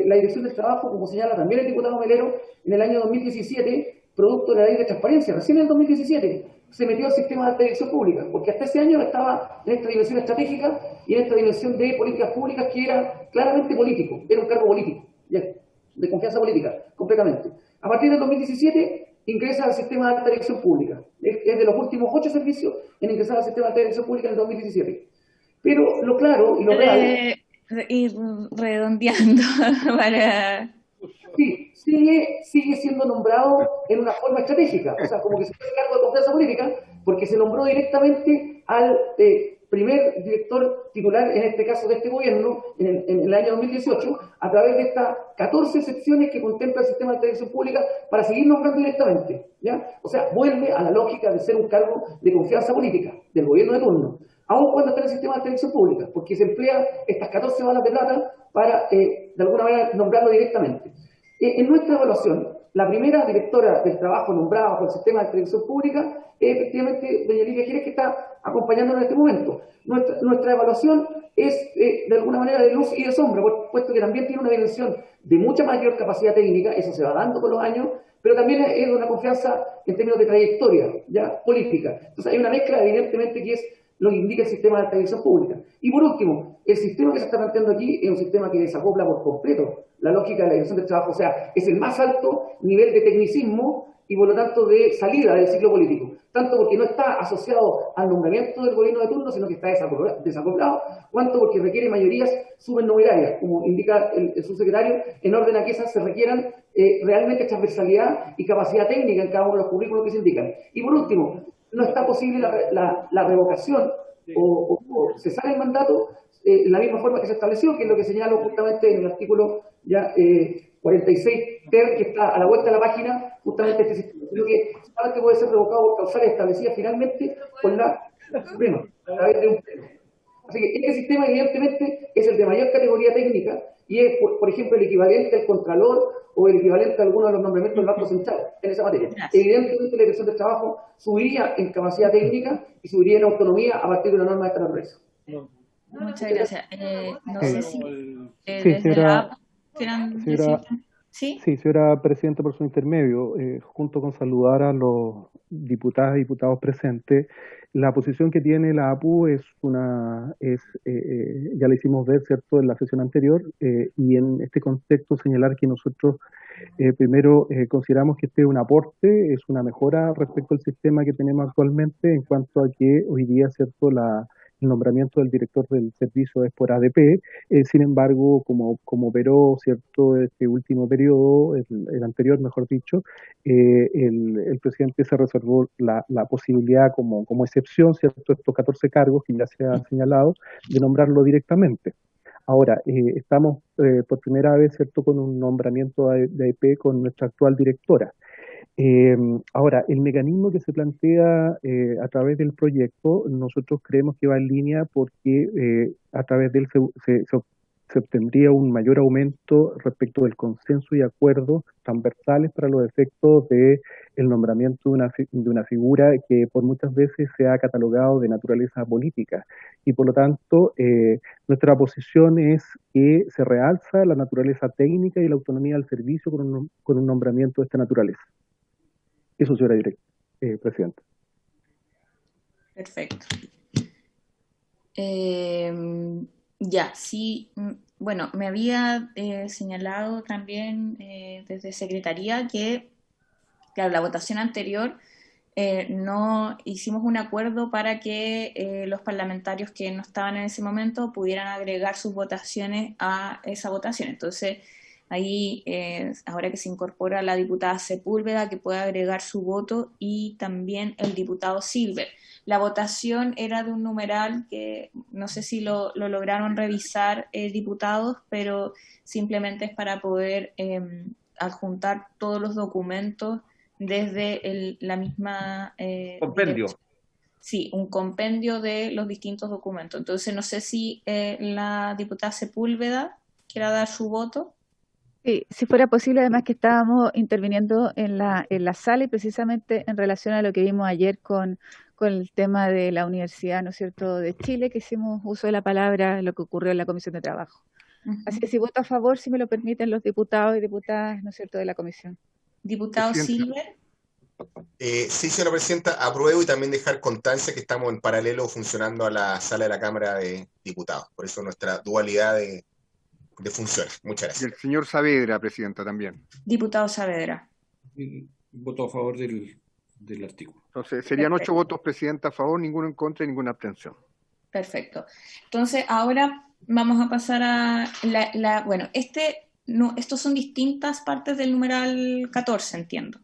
la Dirección del Trabajo, como señala también el diputado Melero, en el año 2017, producto de la Ley de Transparencia, recién en el 2017, se metió al sistema de alta dirección pública, porque hasta ese año estaba en esta dimensión estratégica y en esta dimensión de políticas públicas que era claramente político, era un cargo político, de confianza política, completamente. A partir del 2017 ingresa al sistema de alta dirección pública. Es de los últimos 8 servicios en ingresar al sistema de alta dirección pública en el 2017. Pero lo claro y lo real... Ir redondeando para... Sí, sigue siendo nombrado en una forma estratégica, o sea, como que se hace cargo de confianza política, porque se nombró directamente al primer director titular, en este caso de este gobierno, en el año 2018, a través de estas 14 secciones que contempla el sistema de televisión pública para seguir nombrando directamente, ¿ya? O sea, vuelve a la lógica de ser un cargo de confianza política del gobierno de turno, aun cuando está en el sistema de televisión pública, porque se emplean estas 14 balas de plata para, de alguna manera, nombrarlo directamente. En nuestra evaluación, la primera directora del trabajo nombrada por el sistema de televisión pública es efectivamente doña Lidia Jerez, que está acompañándonos en este momento. Nuestra evaluación es de alguna manera de luz y de sombra, puesto que también tiene una dimensión de mucha mayor capacidad técnica, eso se va dando con los años, pero también es una confianza en términos de trayectoria ya política. Entonces hay una mezcla evidentemente que es lo que indica el sistema de televisión pública. Y por último, el sistema que se está planteando aquí es un sistema que desacopla por completo la lógica de la dirección del trabajo, o sea, es el más alto nivel de tecnicismo y por lo tanto de salida del ciclo político, tanto porque no está asociado al nombramiento del gobierno de turno, sino que está desacoplado, cuanto porque requiere mayorías supernumerarias, como indica el subsecretario, en orden a que esas se requieran realmente transversalidad y capacidad técnica en cada uno de los currículos que se indican. Y por último, no está posible la revocación o cesar el mandato de la misma forma que se estableció, que es lo que señalo justamente en el artículo 46 ter, que está a la vuelta de la página, justamente este sistema, sino que solamente puede ser revocado por causales establecidas finalmente por la Suprema, a través de un pleno. Así que este sistema evidentemente es el de mayor categoría técnica y es, por ejemplo, el equivalente al Contralor o el equivalente a alguno de los nombramientos del Banco Central en esa materia. Evidentemente la dirección del trabajo subiría en capacidad técnica y subiría en autonomía a partir de una norma de esta naturaleza. Muchas gracias. No sé si señora Presidenta, por su intermedio, junto con saludar a los diputadas y diputados presentes, la posición que tiene la APU ya la hicimos ver, ¿cierto?, en la sesión anterior, y en este contexto señalar que nosotros primero consideramos que este es un aporte, es una mejora respecto al sistema que tenemos actualmente en cuanto a que hoy día, ¿cierto?, el nombramiento del director del servicio es por ADP. Sin embargo, como operó, ¿cierto?, este último periodo, el anterior, mejor dicho, el presidente se reservó la posibilidad como excepción, ¿cierto?, estos 14 cargos que ya se ha señalado, de nombrarlo directamente. Ahora, estamos por primera vez, ¿cierto?, con un nombramiento de ADP con nuestra actual directora. Ahora, el mecanismo que se plantea a través del proyecto, nosotros creemos que va en línea porque a través de él se obtendría un mayor aumento respecto del consenso y acuerdos transversales para los efectos del nombramiento de una figura que por muchas veces se ha catalogado de naturaleza política. Y por lo tanto, nuestra posición es que se realza la naturaleza técnica y la autonomía del servicio con un nombramiento de esta naturaleza. Eso, señora presidenta. Perfecto. Ya, sí, bueno, me había señalado también desde Secretaría que, claro, la votación anterior no hicimos un acuerdo para que los parlamentarios que no estaban en ese momento pudieran agregar sus votaciones a esa votación. Entonces, ahí, ahora que se incorpora la diputada Sepúlveda, que puede agregar su voto, y también el diputado Silver. La votación era de un numeral que no sé si lo lograron revisar diputados, pero simplemente es para poder adjuntar todos los documentos desde la misma... compendio. Sí, un compendio de los distintos documentos. Entonces, no sé si la diputada Sepúlveda quiera dar su voto. Sí, si fuera posible, además que estábamos interviniendo en la sala y precisamente en relación a lo que vimos ayer con el tema de la Universidad, ¿no es cierto?, de Chile, que hicimos uso de la palabra, lo que ocurrió en la Comisión de Trabajo. Así que si voto a favor, si me lo permiten los diputados y diputadas, ¿no es cierto?, de la Comisión. Diputado Silver. Sí, señora presidenta, apruebo y también dejar constancia que estamos en paralelo funcionando a la sala de la Cámara de Diputados. Por eso nuestra dualidad de funciones. Muchas gracias. Y el señor Saavedra, presidenta, también. Diputado Saavedra. Voto a favor del artículo. Entonces, serían 8 votos, presidenta, a favor, ninguno en contra y ninguna abstención. Perfecto. Entonces, ahora vamos a pasar a bueno, estos son distintas partes del numeral 14, entiendo,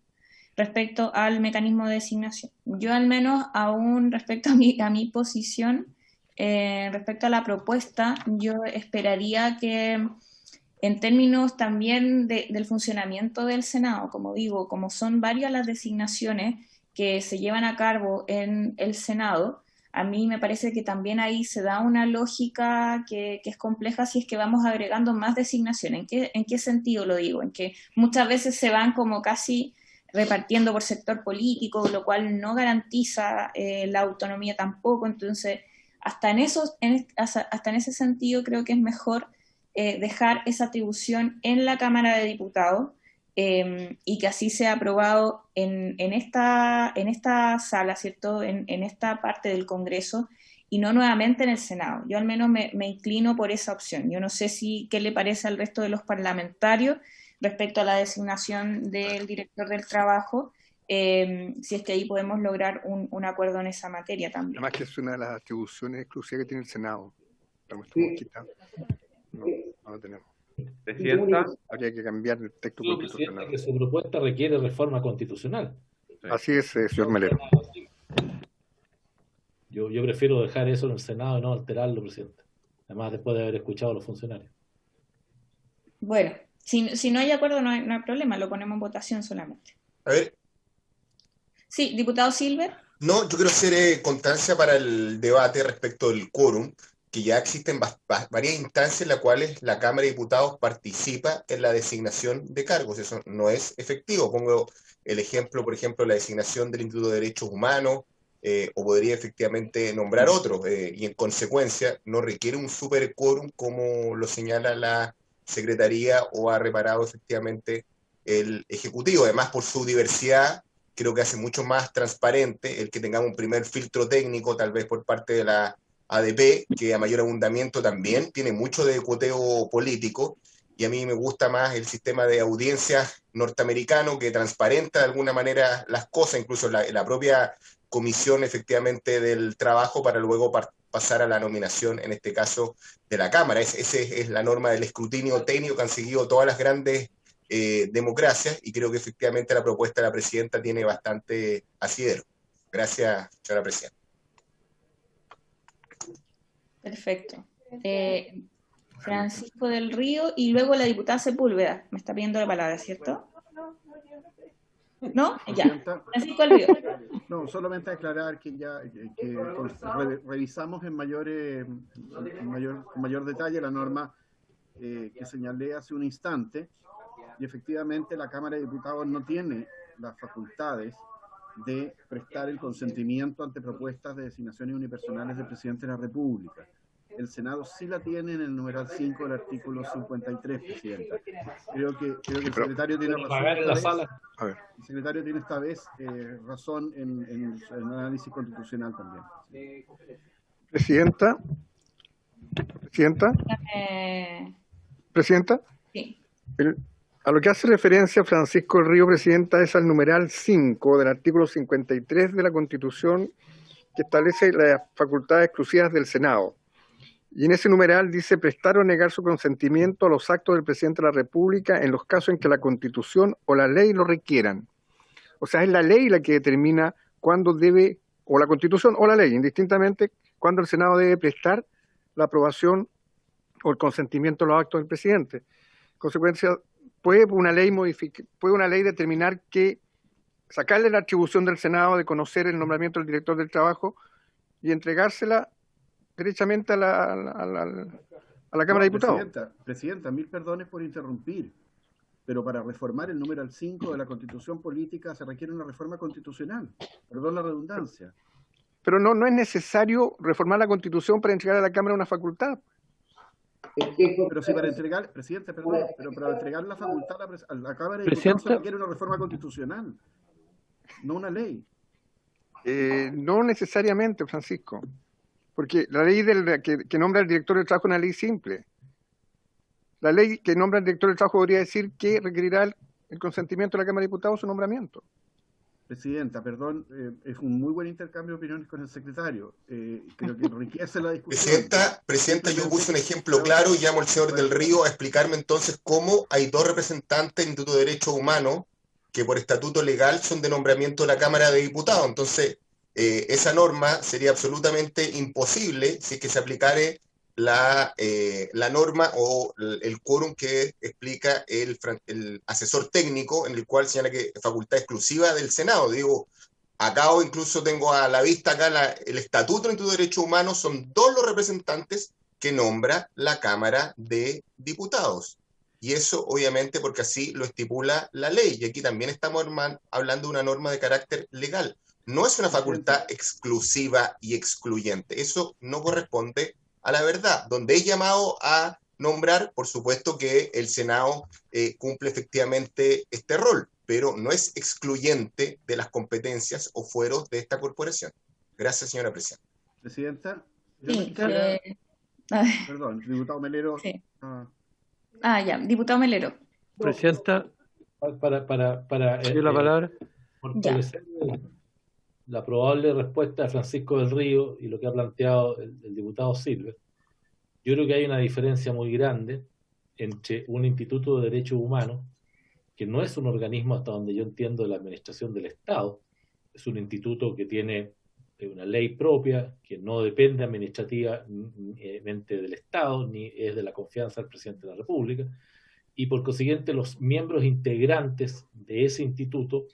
respecto al mecanismo de designación. Yo al menos, aún respecto a mi posición, respecto a la propuesta, yo esperaría que en términos también del funcionamiento del Senado, como digo, como son varias las designaciones que se llevan a cabo en el Senado, a mí me parece que también ahí se da una lógica que es compleja si es que vamos agregando más designaciones. ¿En qué sentido lo digo? En que muchas veces se van como casi repartiendo por sector político, lo cual no garantiza la autonomía tampoco. Entonces, hasta en ese sentido creo que es mejor dejar esa atribución en la Cámara de Diputados y que así sea aprobado en esta sala, ¿cierto?, en esta parte del Congreso y no nuevamente en el Senado. Yo al menos me inclino por esa opción. Yo no sé qué le parece al resto de los parlamentarios respecto a la designación del director del trabajo, si es que ahí podemos lograr un acuerdo en esa materia también. Además que es una de las atribuciones exclusivas que tiene el Senado. No lo tenemos. Presidenta, habría que cambiar el texto constitucional. Que su propuesta requiere reforma constitucional. Así es, señor Melero. Yo prefiero dejar eso en el Senado y no alterarlo, presidente. Además, después de haber escuchado a los funcionarios. Bueno, si no hay acuerdo, no hay problema, lo ponemos en votación solamente. A ver. Sí, diputado Silver. No, yo quiero hacer constancia para el debate respecto del quórum, que ya existen varias instancias en las cuales la Cámara de Diputados participa en la designación de cargos. Eso no es efectivo. Pongo el ejemplo, por ejemplo, la designación del Instituto de Derechos Humanos, o podría efectivamente nombrar otro, y en consecuencia no requiere un super quórum como lo señala la Secretaría o ha reparado efectivamente el Ejecutivo. Además, por su diversidad, creo que hace mucho más transparente el que tengamos un primer filtro técnico, tal vez por parte de la ADP, que a mayor abundamiento también tiene mucho de cuoteo político, y a mí me gusta más el sistema de audiencias norteamericano que transparenta de alguna manera las cosas. Incluso la propia comisión efectivamente del trabajo para luego pasar a la nominación, en este caso, de la Cámara. Esa es la norma del escrutinio técnico que han seguido todas las grandes democracias, y creo que efectivamente la propuesta de la presidenta tiene bastante asidero. Gracias, señora presidenta. Perfecto. Francisco del Río y luego la diputada Sepúlveda. Me está pidiendo la palabra, ¿cierto? ¿No? Ya. Francisco del Río. No, solamente aclarar que ya revisamos con mayor detalle la norma que señalé hace un instante, y efectivamente la Cámara de Diputados no tiene las facultades de prestar el consentimiento ante propuestas de designaciones unipersonales del Presidente de la República. El Senado sí la tiene en el numeral 5 del artículo 53, Presidenta. Creo que el secretario tiene razón. El secretario tiene esta vez razón en el análisis constitucional también. Presidenta. Sí. A lo que hace referencia Francisco del Río, Presidenta, es al numeral 5 del artículo 53 de la Constitución, que establece las facultades exclusivas del Senado. Y en ese numeral dice prestar o negar su consentimiento a los actos del Presidente de la República en los casos en que la Constitución o la ley lo requieran. O sea, es la ley la que determina cuándo debe, o la Constitución o la ley, indistintamente, cuándo el Senado debe prestar la aprobación o el consentimiento a los actos del Presidente. En consecuencia, puede una ley determinar que sacarle la atribución del Senado de conocer el nombramiento del director del trabajo y entregársela derechamente a la Cámara de Diputados. Presidenta, mil perdones por interrumpir, pero para reformar el numeral 5 de la Constitución Política se requiere una reforma constitucional. Perdón la redundancia. Pero no es necesario reformar la Constitución para entregar a la Cámara una facultad. Pero si para entregar, Presidente, perdón, pero para entregar la facultad a la Cámara de Diputados se requiere una reforma constitucional, no una ley. No necesariamente, Francisco. Porque la ley que nombra al director del trabajo es una ley simple. La ley que nombra al director del trabajo podría decir que requerirá el consentimiento de la Cámara de Diputados su nombramiento. Presidenta, perdón, es un muy buen intercambio de opiniones con el secretario. Creo que enriquece la discusión. Presidenta, yo puse un ejemplo claro y llamo al señor del Río a explicarme entonces cómo hay dos representantes del Instituto de Derechos Humanos que por estatuto legal son de nombramiento de la Cámara de Diputados. Entonces, esa norma sería absolutamente imposible si es que se aplicare la norma o el quórum que explica el asesor técnico, en el cual señala que es facultad exclusiva del Senado. Digo, acá incluso tengo a la vista acá el Estatuto del Instituto de Derechos Humanos, son dos los representantes que nombra la Cámara de Diputados. Y eso obviamente porque así lo estipula la ley, y aquí también estamos hablando de una norma de carácter legal. No es una facultad exclusiva y excluyente. Eso no corresponde a la verdad. Donde es llamado a nombrar, por supuesto que el Senado cumple efectivamente este rol, pero no es excluyente de las competencias o fueros de esta corporación. Gracias, señora presidenta. Presidenta. Sí, perdón, diputado Melero. Sí. Ya, diputado Melero. Presidenta, para la palabra. Fortalecer la probable respuesta de Francisco del Río y lo que ha planteado el diputado Silva, yo creo que hay una diferencia muy grande entre un instituto de derechos humanos, que no es un organismo, hasta donde yo entiendo, de la administración del Estado, es un instituto que tiene una ley propia, que no depende administrativamente del Estado, ni es de la confianza del presidente de la República, y por consiguiente los miembros integrantes de ese instituto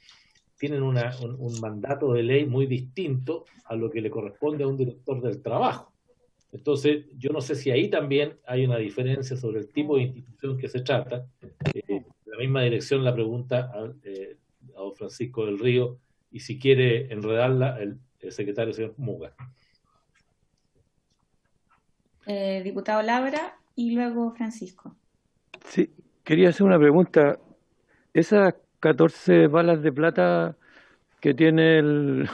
tienen un mandato de ley muy distinto a lo que le corresponde a un director del trabajo. Entonces, yo no sé si ahí también hay una diferencia sobre el tipo de institución que se trata. La misma dirección la pregunta a don Francisco del Río, y si quiere enredarla, el secretario señor Muga. Diputado Labra y luego Francisco. Sí, quería hacer una pregunta. Esas 14 balas de plata que tiene el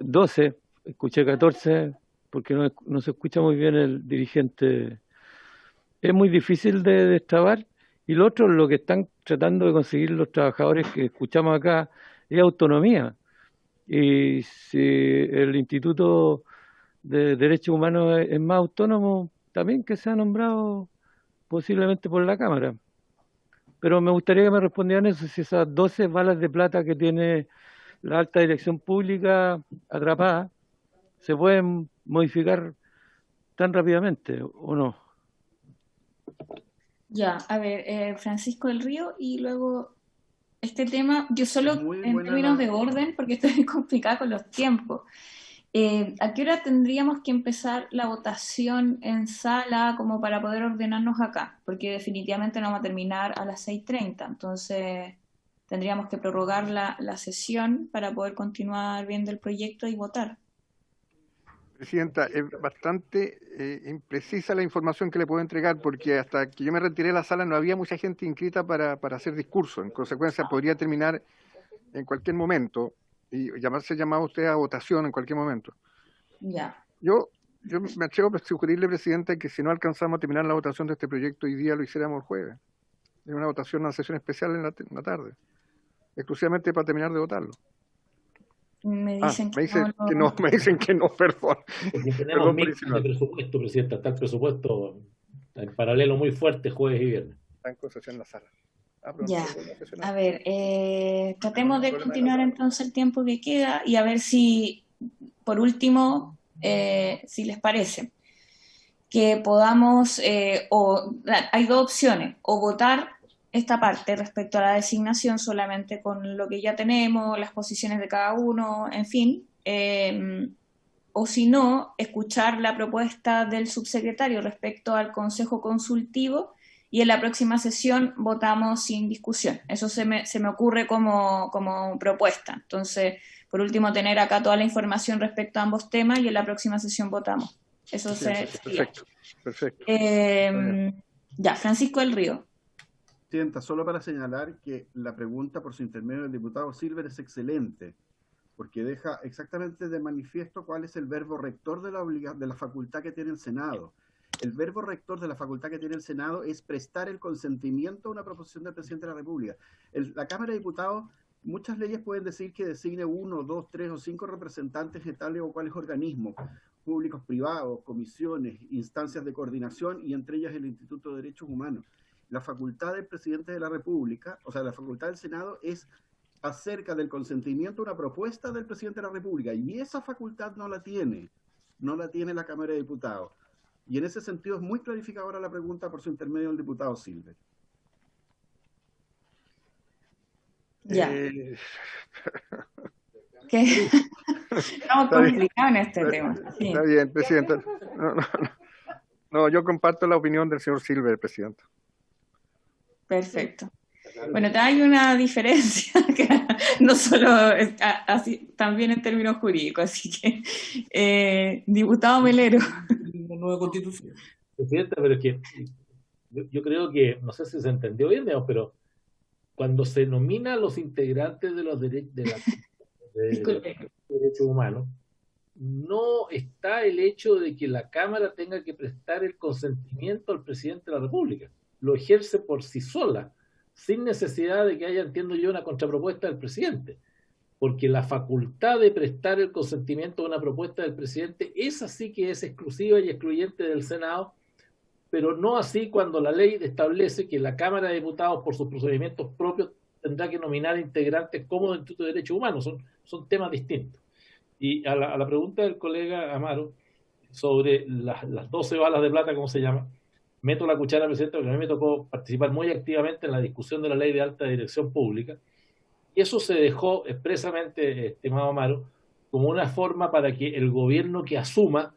12, escuché 14 porque no se escucha muy bien el dirigente, es muy difícil de destrabar. Y lo otro, lo que están tratando de conseguir los trabajadores que escuchamos acá, es autonomía. Y si el Instituto de Derechos Humanos es más autónomo, también que sea nombrado posiblemente por la Cámara. Pero me gustaría que me respondieran eso, si esas 12 balas de plata que tiene la alta dirección pública atrapada se pueden modificar tan rápidamente o no. Ya, a ver, Francisco del Río, y luego este tema, yo solo en términos de orden, porque estoy complicada con los tiempos. ¿A qué hora tendríamos que empezar la votación en sala como para poder ordenarnos acá? Porque definitivamente no vamos a terminar a las 6:30, entonces tendríamos que prorrogar la sesión para poder continuar viendo el proyecto y votar. Presidenta, es bastante imprecisa la información que le puedo entregar, porque hasta que yo me retiré de la sala no había mucha gente inscrita para hacer discurso. En consecuencia, podría terminar en cualquier momento y ser llamado usted a votación en cualquier momento. Ya. Yo me atrevo a sugerirle, Presidenta, que si no alcanzamos a terminar la votación de este proyecto hoy día, lo hiciéramos el jueves. Es una votación, una sesión especial en la tarde, exclusivamente para terminar de votarlo. Me dicen me dicen que no, perdón. Porque tenemos mix de presupuesto, Presidenta. Está el presupuesto en paralelo muy fuerte jueves y viernes. Está en concesión en la sala. Ya, a ver, tratemos de continuar entonces el tiempo que queda y a ver si, por último, si les parece, que podamos, hay dos opciones, o votar esta parte respecto a la designación solamente con lo que ya tenemos, las posiciones de cada uno, en fin, o si no, escuchar la propuesta del subsecretario respecto al Consejo Consultivo y en la próxima sesión votamos sin discusión. Eso se me ocurre como propuesta. Entonces, por último, tener acá toda la información respecto a ambos temas y en la próxima sesión votamos. Eso sí, sería. Perfecto. Ya, Francisco del Río. Presidenta, solo para señalar que la pregunta por su intermedio del diputado Silver es excelente, porque deja exactamente de manifiesto cuál es el verbo rector de la facultad que tiene el Senado. El verbo rector de la facultad que tiene el Senado es prestar el consentimiento a una proposición del presidente de la República. La Cámara de Diputados, muchas leyes pueden decir que designe 1, 2, 3 o 5 representantes de tales o cuales organismos, públicos, privados, comisiones, instancias de coordinación y entre ellas el Instituto de Derechos Humanos. La facultad del presidente de la República, o sea, la facultad del Senado es acerca del consentimiento a una propuesta del presidente de la República, y esa facultad no la tiene la Cámara de Diputados. Y en ese sentido es muy clarificadora la pregunta por su intermedio del diputado Silver. Ya. Estamos complicados en este tema. Sí. Está bien, Presidenta. No, yo comparto la opinión del señor Silver, Presidente. Perfecto. Bueno, hay una diferencia, que no solo así, también en términos jurídicos, así que, diputado Melero. Una nueva constitución. Presidenta, pero es que yo creo que, no sé si se entendió bien, digamos, pero cuando se nomina a los integrantes de los derechos humanos, no está el hecho de que la Cámara tenga que prestar el consentimiento al presidente de la República. Lo ejerce por sí sola, sin necesidad de que haya, entiendo yo, una contrapropuesta del presidente, porque la facultad de prestar el consentimiento a una propuesta del presidente es así que es exclusiva y excluyente del Senado, pero no así cuando la ley establece que la Cámara de Diputados, por sus procedimientos propios, tendrá que nominar integrantes como del Instituto de Derechos Humanos. Son temas distintos. Y a la pregunta del colega Amaro sobre las 12 balas de plata, ¿cómo se llama? Meto la cuchara, Presidente, porque a mí me tocó participar muy activamente en la discusión de la ley de alta dirección pública, y eso se dejó expresamente, estimado Amaro, como una forma para que el gobierno que asuma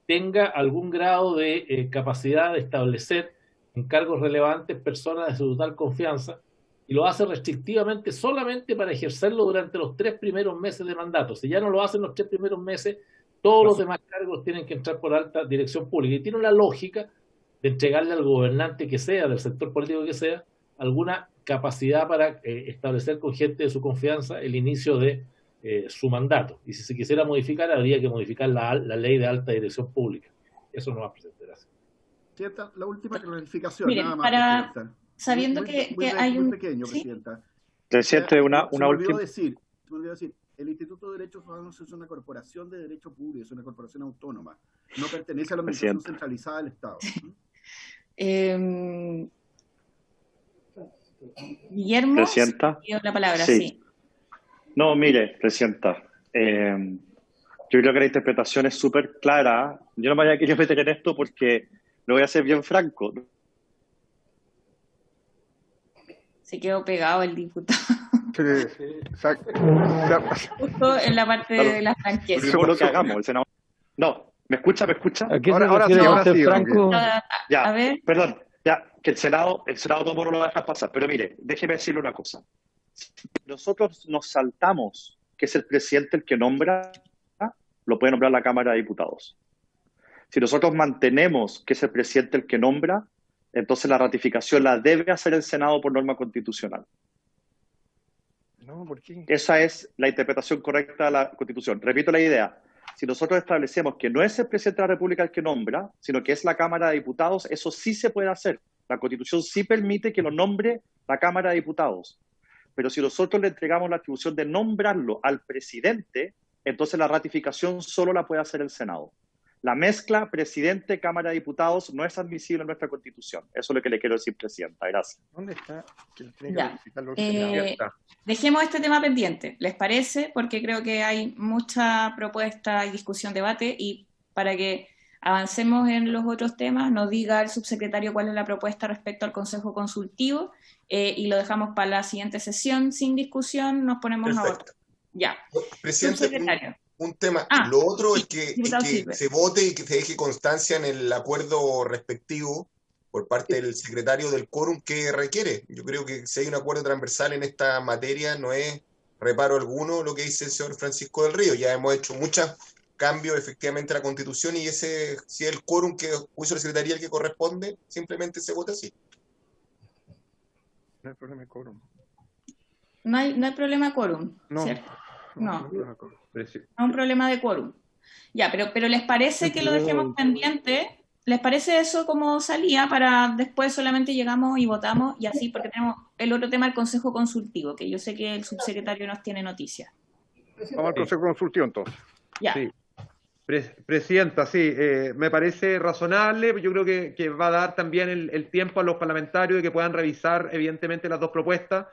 tenga algún grado de capacidad de establecer en cargos relevantes personas de su total confianza, y lo hace restrictivamente solamente para ejercerlo durante los 3 primeros meses de mandato. Si ya no lo hacen los 3 primeros meses, todos los demás cargos tienen que entrar por alta dirección pública, y tiene una lógica de entregarle al gobernante que sea, del sector político que sea, alguna capacidad para establecer con gente de su confianza el inicio de su mandato. Y si se quisiera modificar, habría que modificar la ley de alta dirección pública. Eso no va a presentar. Cierta, la última clarificación. Miren, nada más, sabiendo que hay un... pequeño, ¿sí? Presidenta. Presidente, una se me olvidó última... decir, el Instituto de Derechos Humanos es una corporación de derecho público, es una corporación autónoma. No pertenece a la administración centralizada del Estado. Guillermo, Presidenta. La palabra, Sí. sí. No, mire, Presidenta, yo creo que la interpretación es súper clara. Yo no me voy a querer meter en esto porque lo voy a ser bien franco. Se quedó pegado el diputado. Sí, exacto. Justo en la parte de la franqueza. Por lo que hagamos, el senador. No, ¿me escucha? ¿Me escucha? ¿A qué se refiere usted, Franco? Ya, A ver. perdón, ya, que el Senado todo no lo va a dejar pasar, pero mire, déjeme decirle una cosa. Si nosotros nos saltamos que es el presidente el que nombra, lo puede nombrar la Cámara de Diputados. Si nosotros mantenemos que es el presidente el que nombra, entonces la ratificación la debe hacer el Senado por norma constitucional. No, ¿por qué? Esa es la interpretación correcta de la Constitución. Repito la idea. Si nosotros establecemos que no es el presidente de la República el que nombra, sino que es la Cámara de Diputados, eso sí se puede hacer. La Constitución sí permite que lo nombre la Cámara de Diputados. Pero si nosotros le entregamos la atribución de nombrarlo al presidente, entonces la ratificación solo la puede hacer el Senado. La mezcla presidente-Cámara de Diputados no es admisible en nuestra Constitución. Eso es lo que le quiero decir, Presidenta. Gracias. ¿Dónde está? Ya. Dejemos este tema pendiente, ¿les parece? Porque creo que hay mucha propuesta y discusión, debate, y para que avancemos en los otros temas, nos diga el subsecretario cuál es la propuesta respecto al Consejo Consultivo, y lo dejamos para la siguiente sesión. Sin discusión, nos ponemos a votar. Ya. Presidente, Subsecretario. un tema. Lo otro es que se vote y que se deje constancia en el acuerdo respectivo por parte del secretario del quórum que requiere. Yo creo que si hay un acuerdo transversal en esta materia, no es reparo alguno lo que dice el señor Francisco del Río. Ya hemos hecho muchos cambios efectivamente a la Constitución y ese, si el quórum que puso la Secretaría el que corresponde, simplemente se vota así. No hay problema de quórum. No hay problema de quórum, No. ¿cierto? No. No. No es un problema de quórum. Ya, pero ¿les parece que lo dejemos pendiente? ¿Les parece eso como salía para después solamente llegamos y votamos y así? Porque tenemos el otro tema, el Consejo Consultivo, que yo sé que el subsecretario nos tiene noticias. Vamos al Consejo Consultivo entonces. Ya. Sí. Presidenta, sí, me parece razonable. Yo creo que va a dar también el tiempo a los parlamentarios de que puedan revisar, evidentemente, las dos propuestas.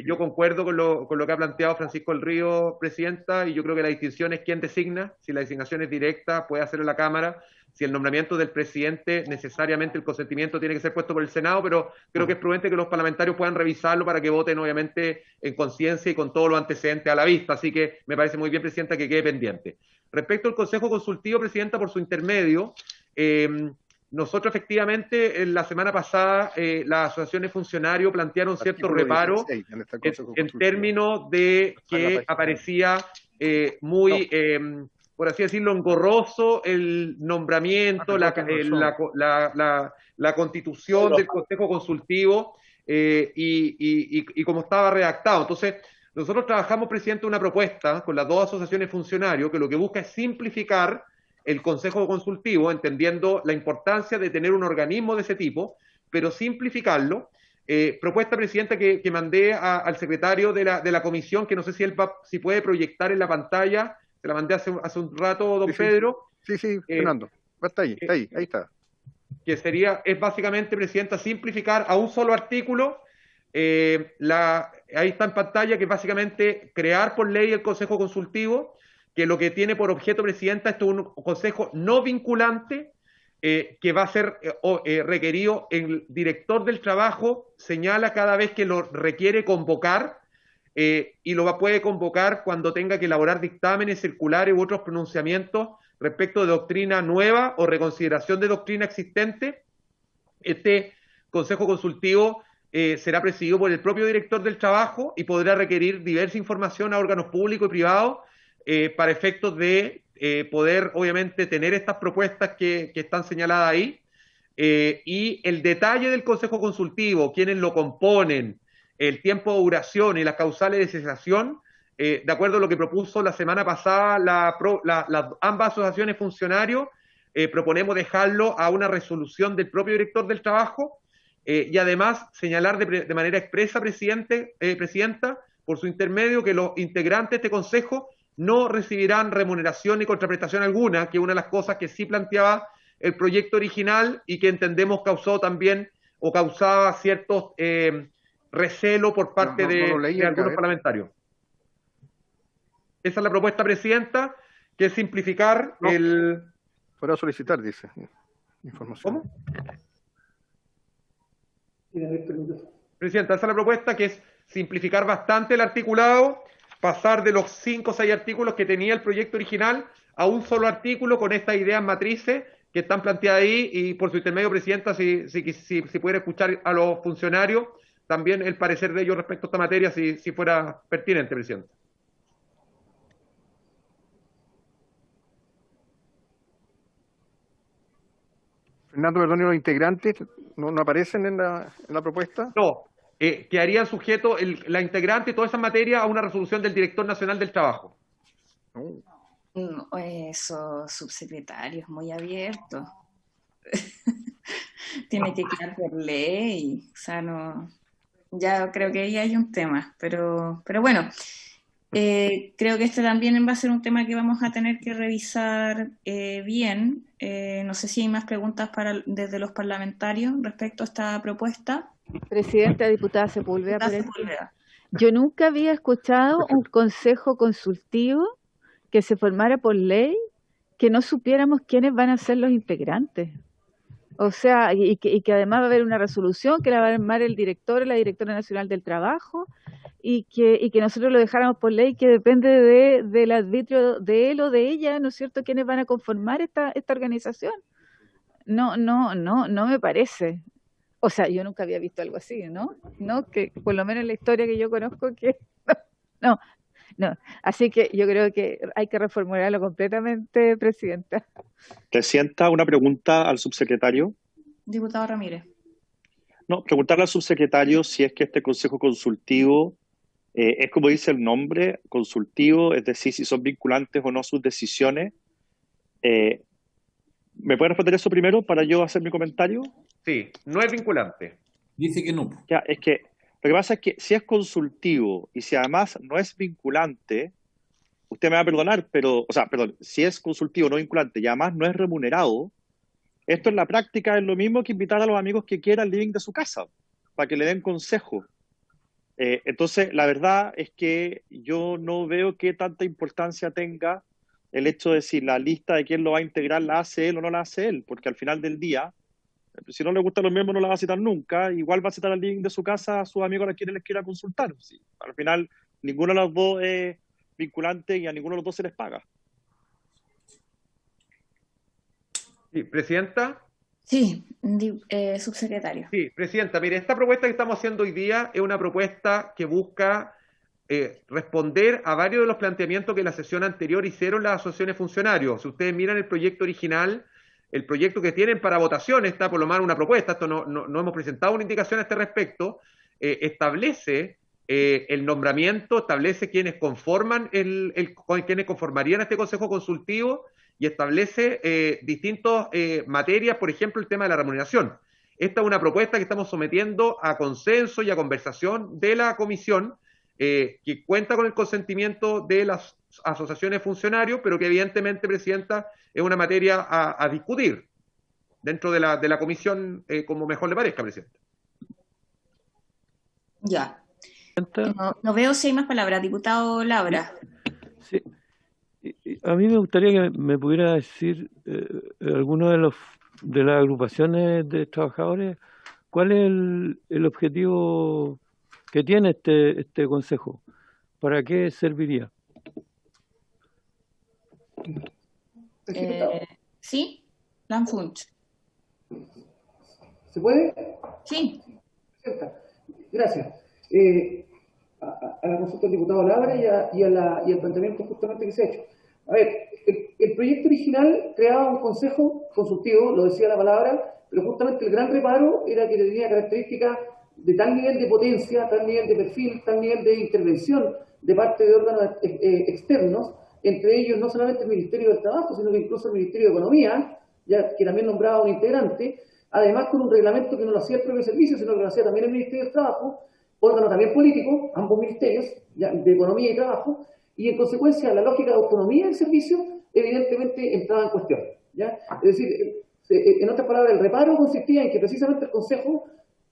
Yo concuerdo con lo que ha planteado Francisco del Río, Presidenta, y yo creo que la distinción es quién designa. Si la designación es directa, puede hacerlo la Cámara. Si el nombramiento del presidente, necesariamente el consentimiento tiene que ser puesto por el Senado, pero creo que es prudente que los parlamentarios puedan revisarlo para que voten, obviamente, en conciencia y con todos los antecedentes a la vista. Así que me parece muy bien, Presidenta, que quede pendiente. Respecto al Consejo Consultivo, Presidenta, por su intermedio, nosotros efectivamente en la semana pasada las asociaciones de funcionarios plantearon cierto reparo en términos de que aparecía muy, por así decirlo, engorroso el nombramiento, la constitución del Consejo Consultivo y cómo estaba redactado. Entonces, nosotros trabajamos, Presidente, una propuesta con las dos asociaciones de funcionarios que lo que busca es simplificar el Consejo Consultivo, entendiendo la importancia de tener un organismo de ese tipo, pero simplificarlo. Propuesta, Presidenta, que mandé al secretario de la comisión, que no sé si él si puede proyectar en la pantalla, se la mandé hace un rato, don Pedro. Sí, Fernando, está ahí está. Que es básicamente, Presidenta, simplificar a un solo artículo. Ahí está en pantalla, que es básicamente crear por ley el Consejo Consultivo, que lo que tiene por objeto, Presidenta, es un consejo no vinculante, que va a ser requerido. El director del trabajo señala cada vez que lo requiere convocar, y puede convocar cuando tenga que elaborar dictámenes, circulares u otros pronunciamientos respecto de doctrina nueva o reconsideración de doctrina existente. Este Consejo Consultivo será presidido por el propio director del trabajo y podrá requerir diversa información a órganos públicos y privados para efectos de poder, obviamente, tener estas propuestas que están señaladas ahí. Y el detalle del Consejo Consultivo, quienes lo componen, el tiempo de duración y las causales de cesación, de acuerdo a lo que propuso la semana pasada ambas asociaciones de funcionarios, proponemos dejarlo a una resolución del propio director del trabajo. Y además señalar de manera expresa, Presidenta, por su intermedio, que los integrantes de este consejo no recibirán remuneración ni contraprestación alguna, que es una de las cosas que sí planteaba el proyecto original y que entendemos causó también o causaba ciertos recelo por parte de algunos parlamentarios. Esa es la propuesta, Presidenta, que es simplificar el... Fuera a solicitar, dice. Información. ¿Cómo? Presidenta, esa es la propuesta, que es simplificar bastante el articulado, pasar de los 5 o 6 artículos que tenía el proyecto original a un solo artículo con estas ideas matrices que están planteadas ahí, y por su intermedio, Presidenta, si pudiera escuchar a los funcionarios, también el parecer de ellos respecto a esta materia, si fuera pertinente, Presidenta. Fernando, perdón, ¿y los integrantes no aparecen en la propuesta? No, que harían sujeto la integrante y toda esa materia a una resolución del Director Nacional del Trabajo. No, eso, subsecretario, es muy abierto. Tiene que quedar por ley. O sea, no. Ya creo que ahí hay un tema. Pero bueno, creo que este también va a ser un tema que vamos a tener que revisar bien. No sé si hay más preguntas desde los parlamentarios respecto a esta propuesta. Presidenta, diputada Sepúlveda. Yo nunca había escuchado un consejo consultivo que se formara por ley, que no supiéramos quiénes van a ser los integrantes. O sea, y que además va a haber una resolución que la va a armar el director o la directora nacional del trabajo, y que nosotros lo dejáramos por ley, que depende del arbitrio de él o de ella, ¿no es cierto?, quiénes van a conformar esta organización. No me parece. O sea, yo nunca había visto algo así, ¿no? No, que por lo menos en la historia que yo conozco, que no. Así que yo creo que hay que reformularlo completamente, Presidenta. Presidenta, una pregunta al subsecretario. Diputado Ramírez. No, preguntarle al subsecretario si es que este consejo consultivo es como dice el nombre, consultivo, es decir, si son vinculantes o no sus decisiones. ¿Me puede responder eso primero para yo hacer mi comentario? Sí, no es vinculante. Dice que no. Ya, es que lo que pasa es que si es consultivo y si además no es vinculante, usted me va a perdonar, pero, si es consultivo, no vinculante y además no es remunerado, esto en la práctica es lo mismo que invitar a los amigos que quieran al living de su casa para que le den consejo. Entonces, la verdad es que yo no veo qué tanta importancia tenga el hecho de si la lista de quién lo va a integrar la hace él o no la hace él, porque al final del día, si no le gustan los miembros no la va a citar nunca, igual va a citar al living de su casa a sus amigos a quienes les quiera consultar. Sí, al final, ninguno de los dos es vinculante y a ninguno de los dos se les paga. Sí, ¿Presidenta? Sí, subsecretario. Sí, Presidenta, mire, esta propuesta que estamos haciendo hoy día es una propuesta que busca responder a varios de los planteamientos que en la sesión anterior hicieron las asociaciones funcionarios. Si ustedes miran el proyecto original, el proyecto que tienen para votación, está por lo menos una propuesta, esto no hemos presentado una indicación a este respecto, establece el nombramiento, establece quienes conforman quienes conformarían este consejo consultivo y establece distintas materias, por ejemplo, el tema de la remuneración. Esta es una propuesta que estamos sometiendo a consenso y a conversación de la comisión, que cuenta con el consentimiento de las asociaciones de funcionarios, pero que evidentemente, Presidenta, es una materia a discutir dentro de la comisión, como mejor le parezca, Presidenta. Ya. No veo si hay más palabras. Diputado Labra. Sí. A mí me gustaría que me pudiera decir alguno de las agrupaciones de trabajadores, ¿cuál es el objetivo que tiene este consejo? ¿Para qué serviría? Sí, Lanfunch. ¿Se puede? Sí. Gracias. A la consulta del diputado Labra y al planteamiento justamente que se ha hecho. A ver, el proyecto original creaba un consejo consultivo, lo decía la palabra, pero justamente el gran reparo era que tenía características de tal nivel de potencia, tal nivel de perfil, tal nivel de intervención de parte de órganos externos, entre ellos no solamente el Ministerio del Trabajo, sino que incluso el Ministerio de Economía, ya que también nombraba un integrante, además con un reglamento que no lo hacía el propio servicio, sino que lo hacía también el Ministerio del Trabajo, órgano también político, ambos ministerios, ya, de Economía y Trabajo, y en consecuencia la lógica de autonomía del servicio evidentemente entraba en cuestión, ¿ya? Es decir, en otras palabras, el reparo consistía en que precisamente el Consejo,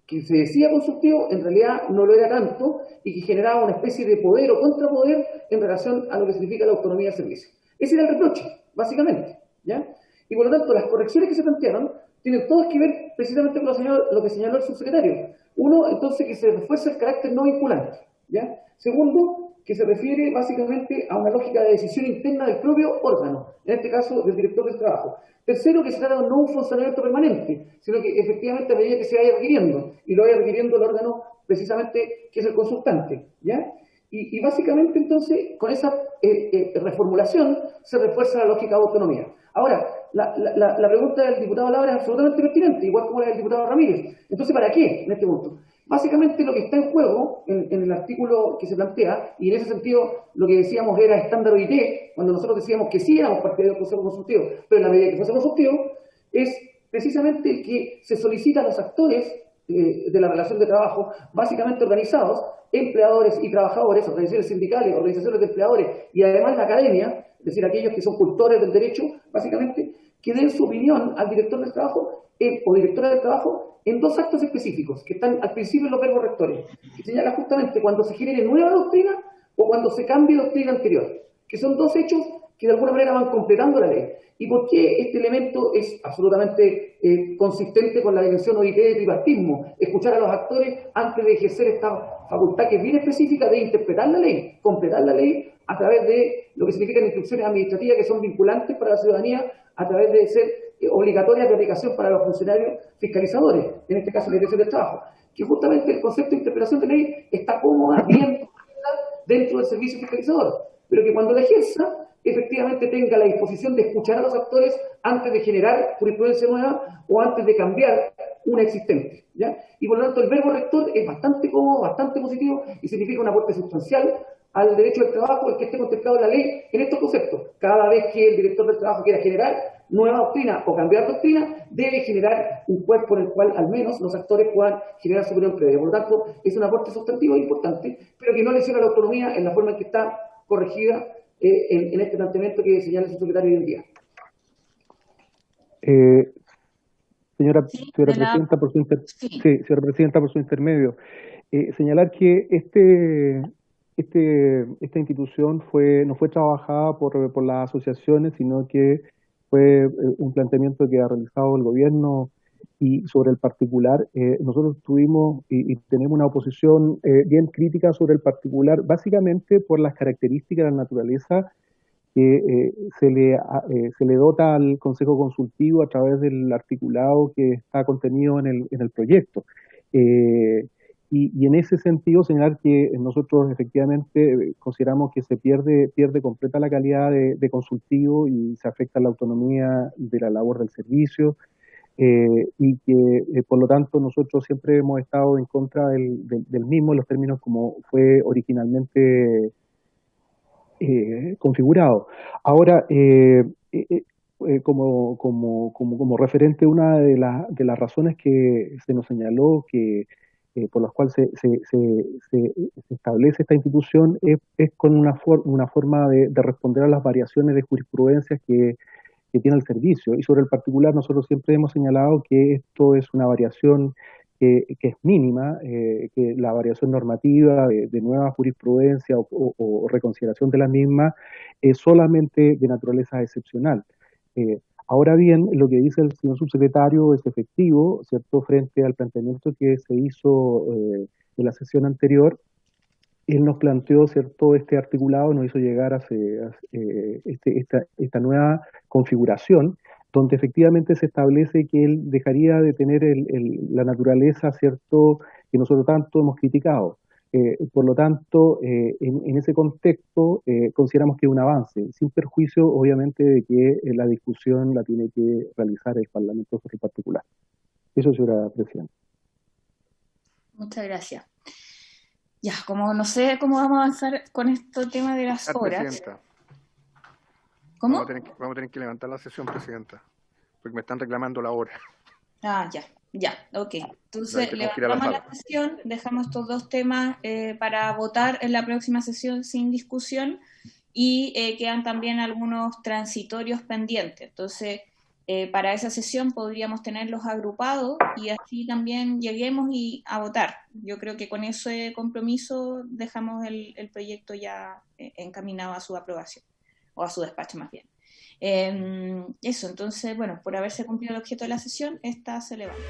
que se decía consultivo, en realidad no lo era tanto y que generaba una especie de poder o contrapoder en relación a lo que significa la autonomía del servicio. Ese era el reproche, básicamente, ¿ya? Y por lo tanto, las correcciones que se plantearon tienen todas que ver precisamente con lo que señaló el subsecretario. Uno, entonces, que se refuerza el carácter no vinculante, ¿ya? Segundo, que se refiere básicamente a una lógica de decisión interna del propio órgano, en este caso del director del trabajo. Tercero, que se trata de no un funcionamiento permanente, sino que efectivamente a medida que se vaya requiriendo, y lo vaya requiriendo el órgano precisamente que es el consultante, ¿ya? Y básicamente entonces, con esa reformulación, se refuerza la lógica de autonomía. Ahora, la pregunta del diputado Labra es absolutamente pertinente, igual como la del diputado Ramírez. Entonces, ¿para qué en este punto? Básicamente lo que está en juego en el artículo que se plantea, y en ese sentido lo que decíamos era estándar OIT, cuando nosotros decíamos que sí éramos partidarios del Consejo Consultivo, pero en la medida que fuese consultivo, es precisamente el que se solicita a los actores de la relación de trabajo, básicamente organizados, empleadores y trabajadores, organizaciones sindicales, organizaciones de empleadores y además la academia, es decir, aquellos que son cultores del derecho, básicamente, que den su opinión al director del trabajo o directora del trabajo en dos actos específicos, que están al principio en los verbos rectores, que señala justamente cuando se genere nueva doctrina o cuando se cambie doctrina anterior, que son dos hechos que de alguna manera van completando la ley. ¿Y por qué este elemento es absolutamente consistente con la dimensión OIT de tripartismo? Escuchar a los actores antes de ejercer esta facultad que es bien específica de interpretar la ley, completar la ley a través de lo que significan instrucciones administrativas que son vinculantes para la ciudadanía, a través de ser obligatorias de aplicación para los funcionarios fiscalizadores, en este caso la Dirección del Trabajo. Que justamente el concepto de interpretación de ley está cómoda, bien dentro del servicio fiscalizador, pero que cuando la ejerza efectivamente tenga la disposición de escuchar a los actores antes de generar jurisprudencia nueva o antes de cambiar una existente, ¿ya? Y por lo tanto el verbo rector es bastante cómodo, bastante positivo y significa un aporte sustancial al derecho del trabajo, el que esté contemplado en la ley en estos conceptos. Cada vez que el director del trabajo quiera generar nueva doctrina o cambiar doctrina, debe generar un cuerpo en el cual al menos los actores puedan generar su opinión previa. Por lo tanto, es un aporte sustantivo importante, pero que no lesiona la autonomía en la forma en que está corregida en este planteamiento que señala el subsecretario hoy en día. Señora Presidenta, señora Presidenta, por su intermedio, señalar que esta institución no fue trabajada por las asociaciones, sino que fue un planteamiento que ha realizado el gobierno. Y sobre el particular, nosotros tuvimos y tenemos una oposición bien crítica sobre el particular, básicamente por las características de la naturaleza que se le dota al Consejo Consultivo a través del articulado que está contenido en el proyecto. Y en ese sentido señalar que nosotros efectivamente consideramos que se pierde completa la calidad de consultivo y se afecta la autonomía de la labor del servicio. Y que por lo tanto nosotros siempre hemos estado en contra del mismo en los términos como fue originalmente configurado. Ahora, como referente, una de las razones que se nos señaló que por las cuales se establece esta institución es con una forma de responder a las variaciones de jurisprudencia que tiene el servicio. Y sobre el particular nosotros siempre hemos señalado que esto es una variación que es mínima, que la variación normativa de nueva jurisprudencia o reconsideración de la misma es solamente de naturaleza excepcional. Ahora bien, lo que dice el señor subsecretario es efectivo, ¿cierto?, frente al planteamiento que se hizo en la sesión anterior. Él nos planteó, ¿cierto?, este articulado, nos hizo llegar a esta nueva configuración, donde efectivamente se establece que él dejaría de tener la naturaleza, ¿cierto?, que nosotros tanto hemos criticado. Por lo tanto, en ese contexto, consideramos que es un avance, sin perjuicio, obviamente, de que la discusión la tiene que realizar el Parlamento sobre el particular. Eso, señora Presidenta. Muchas gracias. Ya, como no sé cómo vamos a avanzar con este tema de las horas. Presidenta. ¿Cómo? Vamos a tener que levantar la sesión, Presidenta, porque me están reclamando la hora. Ah, ya. Ya, ok. Entonces, levantamos la sesión, dejamos estos dos temas para votar en la próxima sesión sin discusión y quedan también algunos transitorios pendientes. Entonces, para esa sesión podríamos tenerlos agrupados y así también lleguemos a votar. Yo creo que con ese compromiso dejamos el proyecto ya encaminado a su aprobación, o a su despacho más bien. Eso, entonces, bueno, por haberse cumplido el objeto de la sesión, esta se levanta.